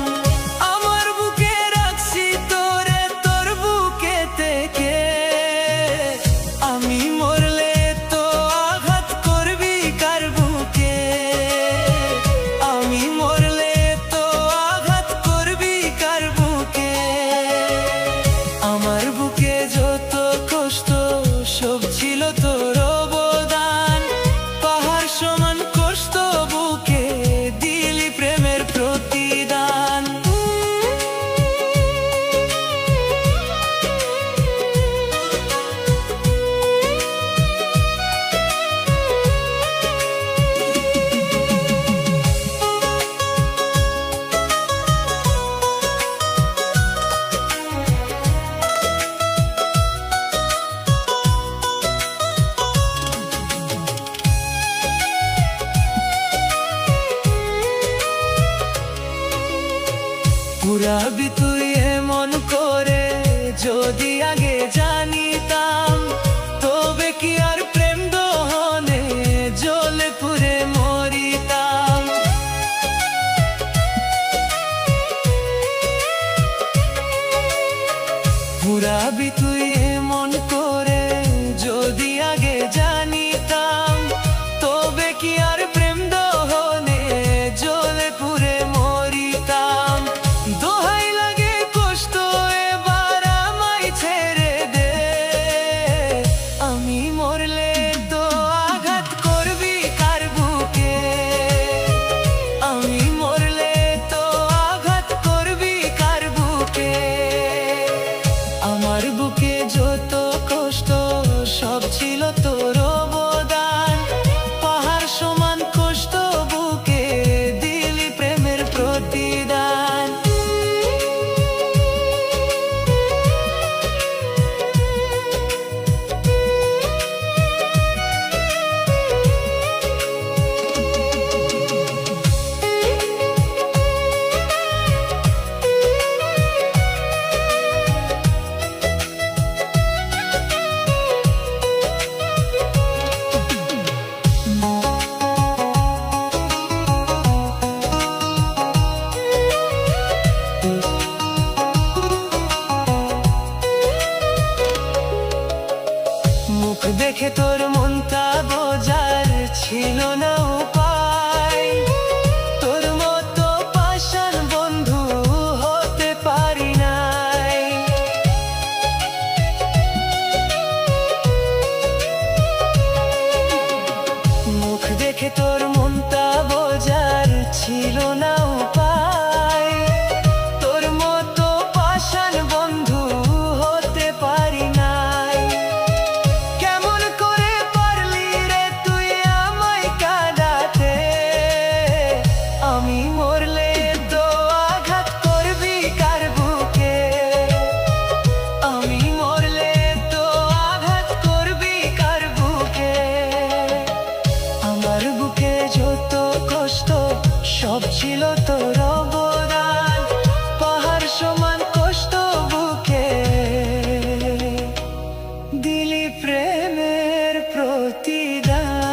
পুরাবি তুই এমন করে, যদি আগে জানিতাম তবে কি আর হারাবি তুই এমন করে, যদি আগে জানিতাম তবে কি আর প্রেম দহনে জ্বলে পুড়ে মরিতাম। দোহাই লাগে কষ্ট এবার আমায় ছেড়ে দে, আমি মরলে তো আঘাত করবি কার বুকে, আমি মরলে তো আঘাত করবি কার বুকে। আমার বুকে যত কষ্ট সব ছিল তোর অবদান, পাহাড় সমান কষ্ট বুকে দিলি প্রেমের প্রতিদান। মুখ দেখে তোর মনটা বোঝার ছিল না উপায়, তোর মতো পাষাণ বন্ধু হতে পারি নাই। মুখ দেখে তোর মনটা বোঝার ছিল না উপায়, তোর মতো পাষাণ বন্ধু হতে পারি নাই। কেমন করে পারলি রে তুই আমায় কাঁদাতে, আমি মরলে তো আঘাত করবি কার বুকে, আমি মরলে তো আঘাত করবি কার বুকে। আমার বুকে যত কষ্ট সব ছিল তোর অবদান, পাহাড় সমান কষ্ট বুকে দিলি প্রেমের প্রতিদান।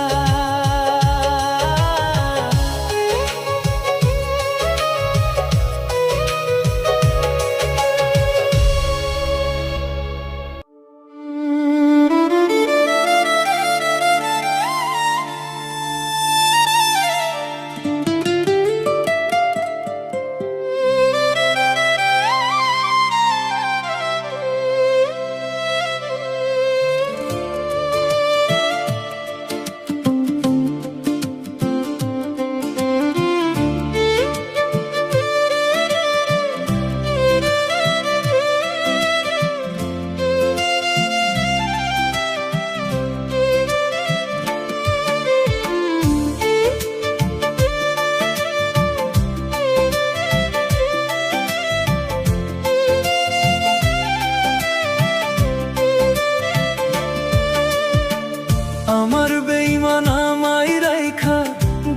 আমার বেঈমান আমায় রাইখা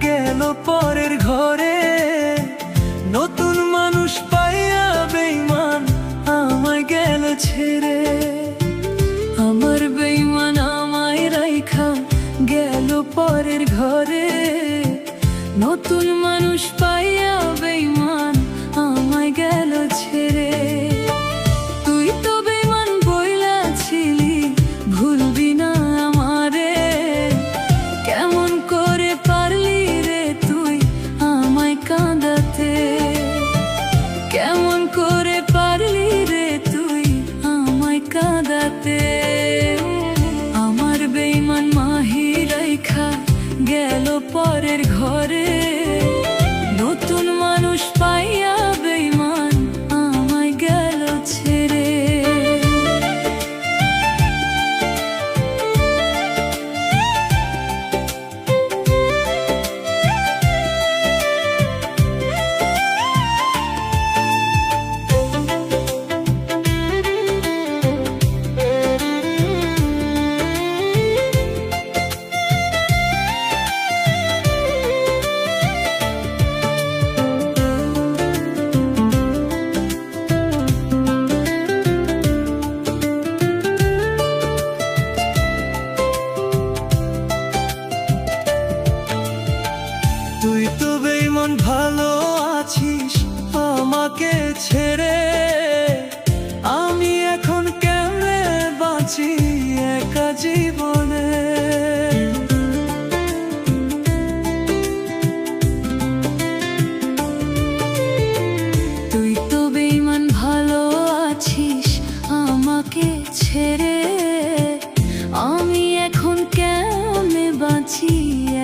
গেল পরের ঘরে, নতুন মানুষ পাইয়া বেঈমান আমায় গেল ছেড়ে। আমার বেঈমান আমায় রাইখা গেল পরের ঘরে, নতুন মানুষ পাইয়া বেঈমান আমায় গেল ছেড়ে। তুই তো বেঈমান বইলা ছিলি ভুলবি না আমারে, কেমন করে পারলি রে তুই আমায় কাঁদাতে, কেমন করে পারলি রে তুই আমায় আছিস আমাকে ছেড়ে, আমি এখন কেমনে বাঁচি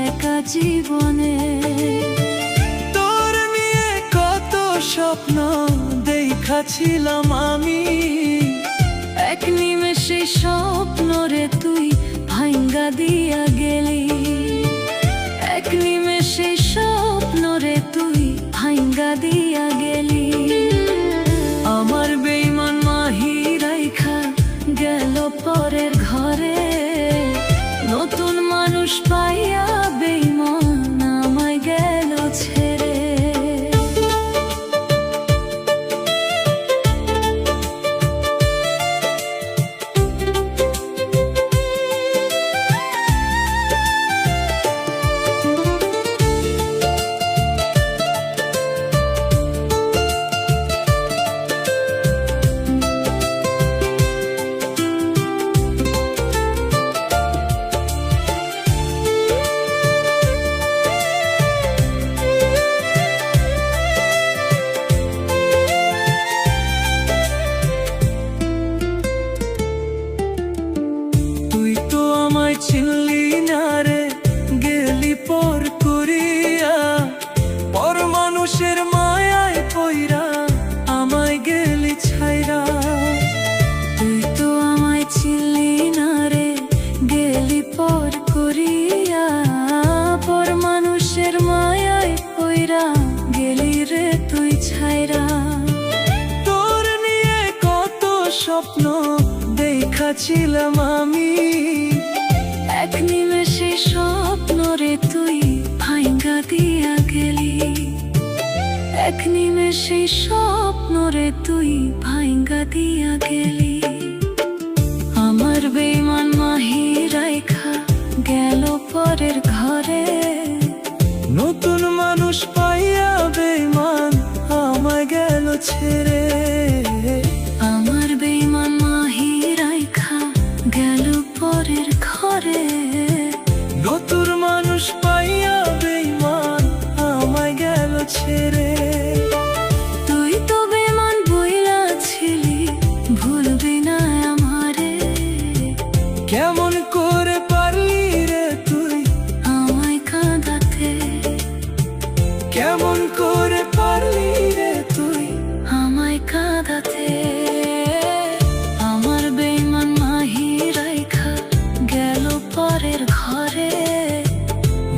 একা জীবনে। তোর নিয়ে কত স্বপ্ন দেখাছিলাম আমি, এক নিমেষে স্বপ্ন রে তুই ভাঙ্গা দিয়া গেলি, এক নিমেষে স্বপ্ন রে তুই ভাঙ্গা দিয়া গেলি। আমার বেঈমান মাহি রাইখা গেল পরের ঘরে, নতুন মানুষ পাইয়া বেঈমান আমায় গেল ছেড়ে। চিনলি না রে, গেলি পর করিয়া, পর মানুষের মায়ায় পইরা আমায় গেলি ছাইরা। তুই তো আমায় চিনলি না রে, গেলি পর করিয়া, পর মানুষের মায়ায় পইরা গেলি রে তুই ছাইরা। তোর নিয়ে কত স্বপ্ন দেখাছিলাম আমি, এক নিমেষে স্বপ্ন রে তুই ভাঙ্গা দিয়া গেলি, এক নিমেষে স্বপ্ন রে তুই ভাঙ্গা দিয়া গেলি। আমার বেঈমান মাহি রাইখা গেল পরের ঘরে, নতুন মানুষ পাইয়া বেঈমান আমায় গেল ছেড়ে। আমার বেঈমান মাহি রাইখা গেল পরের ঘরে, নতুন মানুষ পাইয়া বেঈমান আমায় গেল ছেড়ে। তুই তো বেঈমান বইলা ছিলি, ভুলবি না আমারে, কেমন করে পারলি রে তুই আমায় কাঁদাতে, কেমন করে পারলি রে তুই আমায় কাঁদাতে। আমার বেঈমান মাহি রাইখা গেল পরের ঘরে,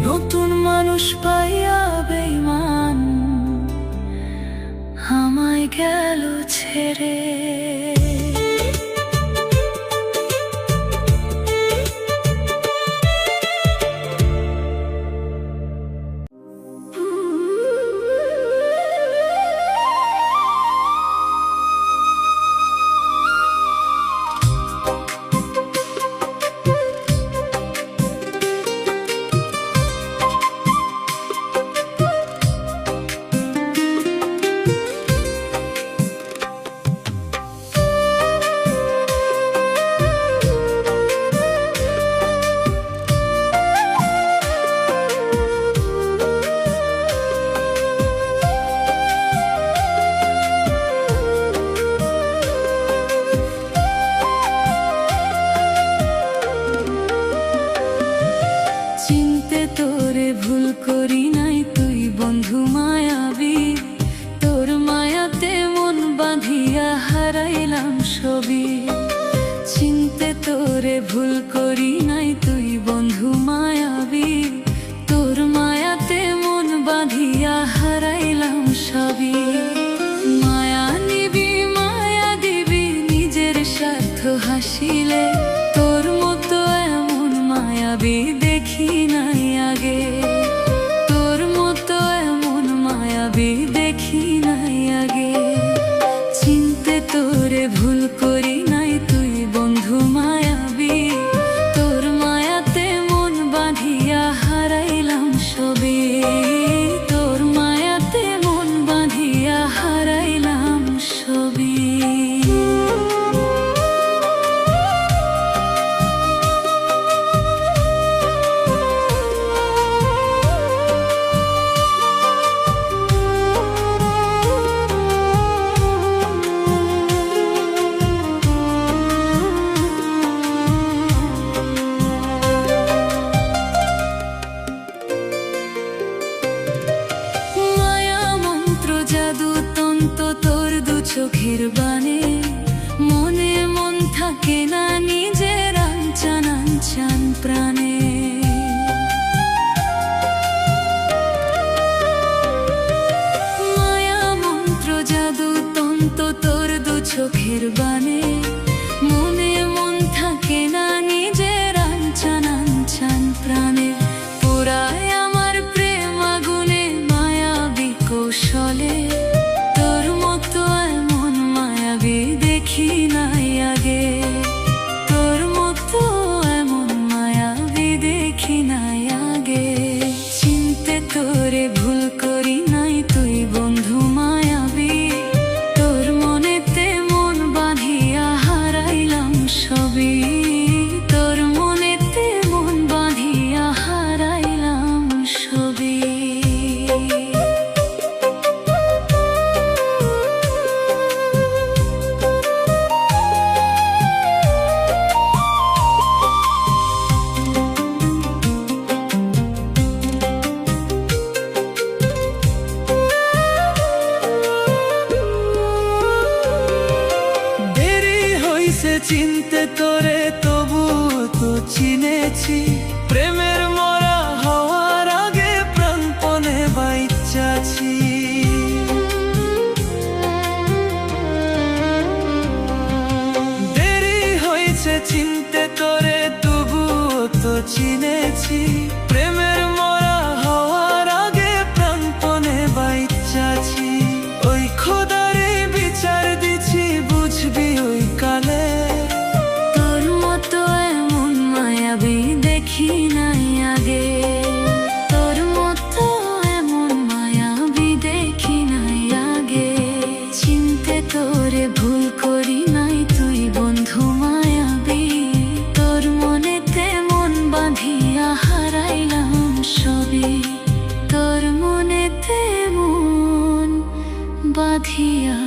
নতুন মানুষ পাইয়া বেঈমান আমায় গেল ছেড়ে। চিনতে তোরে ভুল করি নাই তুই বন্ধু মায়াবী, তোর মায়াতে মন বাঁধিয়া হারাইলাম সবই। চিনতে তোরে ভুল করি নাই তুই বন্ধু মায়াবী, তোর মায়াতে মন বাঁধিয়া হারাইলাম সবই। মায়া নিবি মায়া দিবি নিজের স্বার্থ হাসিলে, তোর মতো এমন মায়াবী দেখি নাই আগে, তোর মতো এমন মায়াবী দেখি নাই আগে। চিনতে তোরে ভুল করি নাই তুই বন্ধু মায়াবী, তোর মায়াতে মন বাঁধিয়া হারাইলাম সবই, তোর মায়াতে মন বাঁধিয়া হারাইলাম সবই। কেনা নিজের আনচান আনচান প্রাণে। মায়া মন্ত্র জাদু তন্ত তোর দু চোখের বানে, মনে মন থাকে না নিজের আনচান আনচান প্রাণে। পুরায় আমার প্রেম আগুনে মায়াবী কৌশলে, তোর মতো এমন মায়াবী দেখি নাই আগে, তোর মতো এমন মায়াবী দেখি নাই আগে। চিনতে তোরে ভুল করি নাই তুই বন্ধু মায়াবী, তোর মনেতে মন বাঁধিয়া হারাইলাম সবই, তোর মনেতে মন বাঁধিয়া হারাইলাম সবই। চিনতে তোরে তবু তো চিনেছি, প্রেমের মরা হওয়ার আগে প্রাণপণে বাইচ্চাছি। দেরি হয়েছে চিনতে তোরে তবু তো চিনেছি, প্রেমের মরা হওয়ার আগে প্রাণপণে বাইচ্চাছি। ওই খোদারে বিচার দিছি বুঝবি ওই কালে, দেখি নাই আগে, তোর মতো এমন মায়াবী দেখি নাই আগে। চিনতে তোরে ভুল করি নাই তুই বন্ধু মায়াবী, তোর মনেতে মন বাঁধিয়া হারাইলাম সবই, তোর মনেতে মন বাঁধিয়া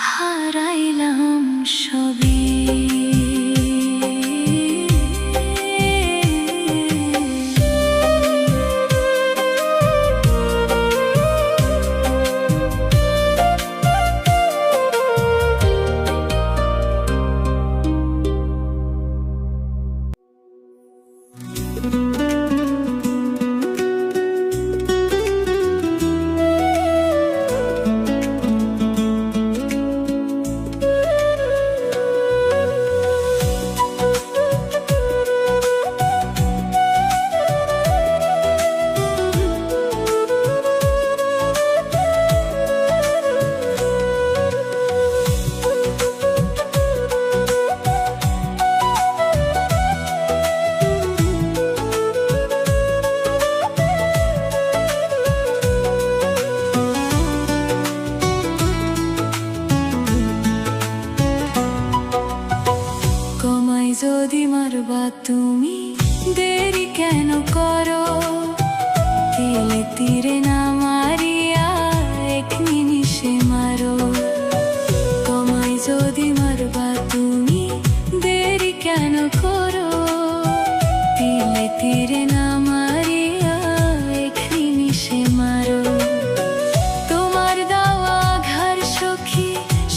হারাইলাম সবই। যদি মারবা তুমি দেরি কেন করো, তিলে তীরে না মারিয়া এক নিমিষে মারো। তোমায় যদি মারবা তুমি দেরি কেন করো, তিলে তীরে না মারিয়া এক নিমিষে মারো। তোমার দেওয়া ঘর সখী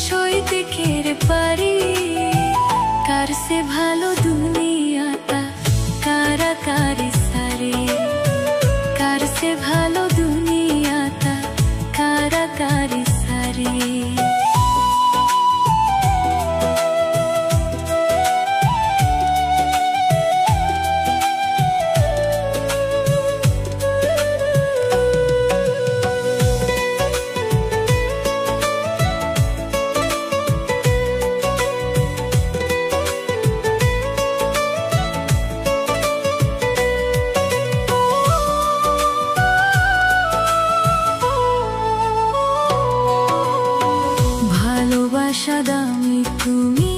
সইতে কেড়ে পারি, কার সে ভালো দুনিয়াটা কারাকারি সারে, কার সে ভালো দুনিয়াটা কারাকারি সারে। দামি তুমি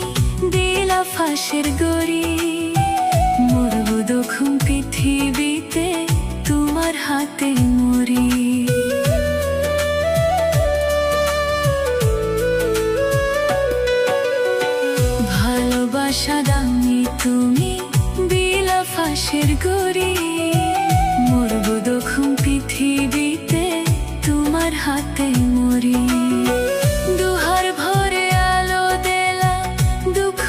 দিলা ফাঁসের গড়ি, মরব দক্ষিণ পৃথিবীতে তোমার হাতে মরি। ভালোবাসা দামি তুমি দিলা ফাঁসের গড়ি, মরব দক্ষিণ পৃথিবীতে তোমার হাতে মরি। দুহার ভরে আলো দেলা দুঃখ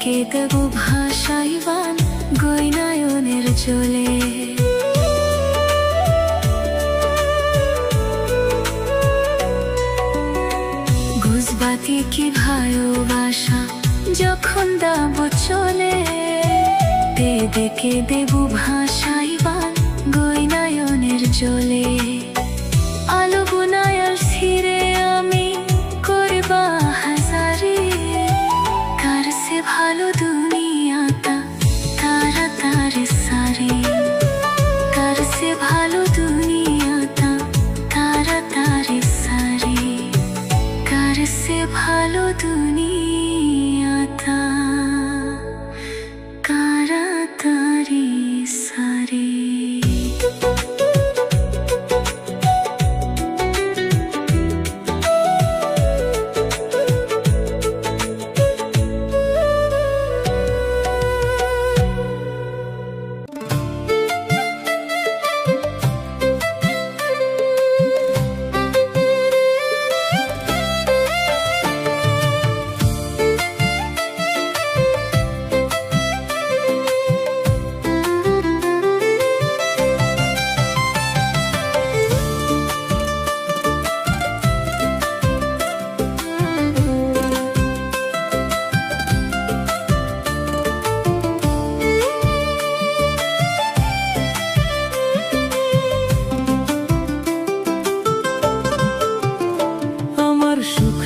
দেখে দেব ভাসাইবান গয়নায়নের চলে গুজবাতি কি ভালোবাসা যখন দাব চলে দেখে দেব ভাসাইবান গয়নায়নের চলে আলো বুনায়ার ছিঁড়ে আমি করবা হাজারে কার সে ভালো দুনিয়াটা তারা তারে সারে কার সে ভালো দুনিয়াটা তারা তারে সারে কার সে ভালো দুনিয়াটা কারা তারে সারে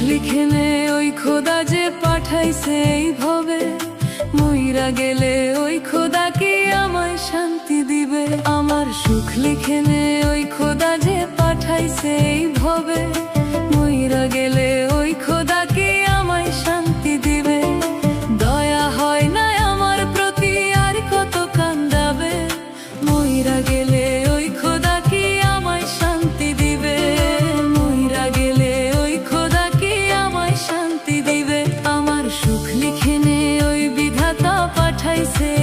লিখেনে ওই খোদা যে পাঠাইছে এইভাবে মইরা গেলে ওই খোদা কি আমায় শান্তি দিবে আমার সুখ লিখেনে ওই খোদা যে পাঠাইছে এইভাবে মইরা গেলে ওই খোদা কি আমায় শান্তি দিবে দয়া হয় না আমার প্রতি আর কত কান্দাবে মইরা গেলে ওই খোদা কি আমায় শান্তি দিবে মইরা গেলে শান্তি দিবে আমার সুখ লিখেনে ওই বিধাতা পাঠাইছে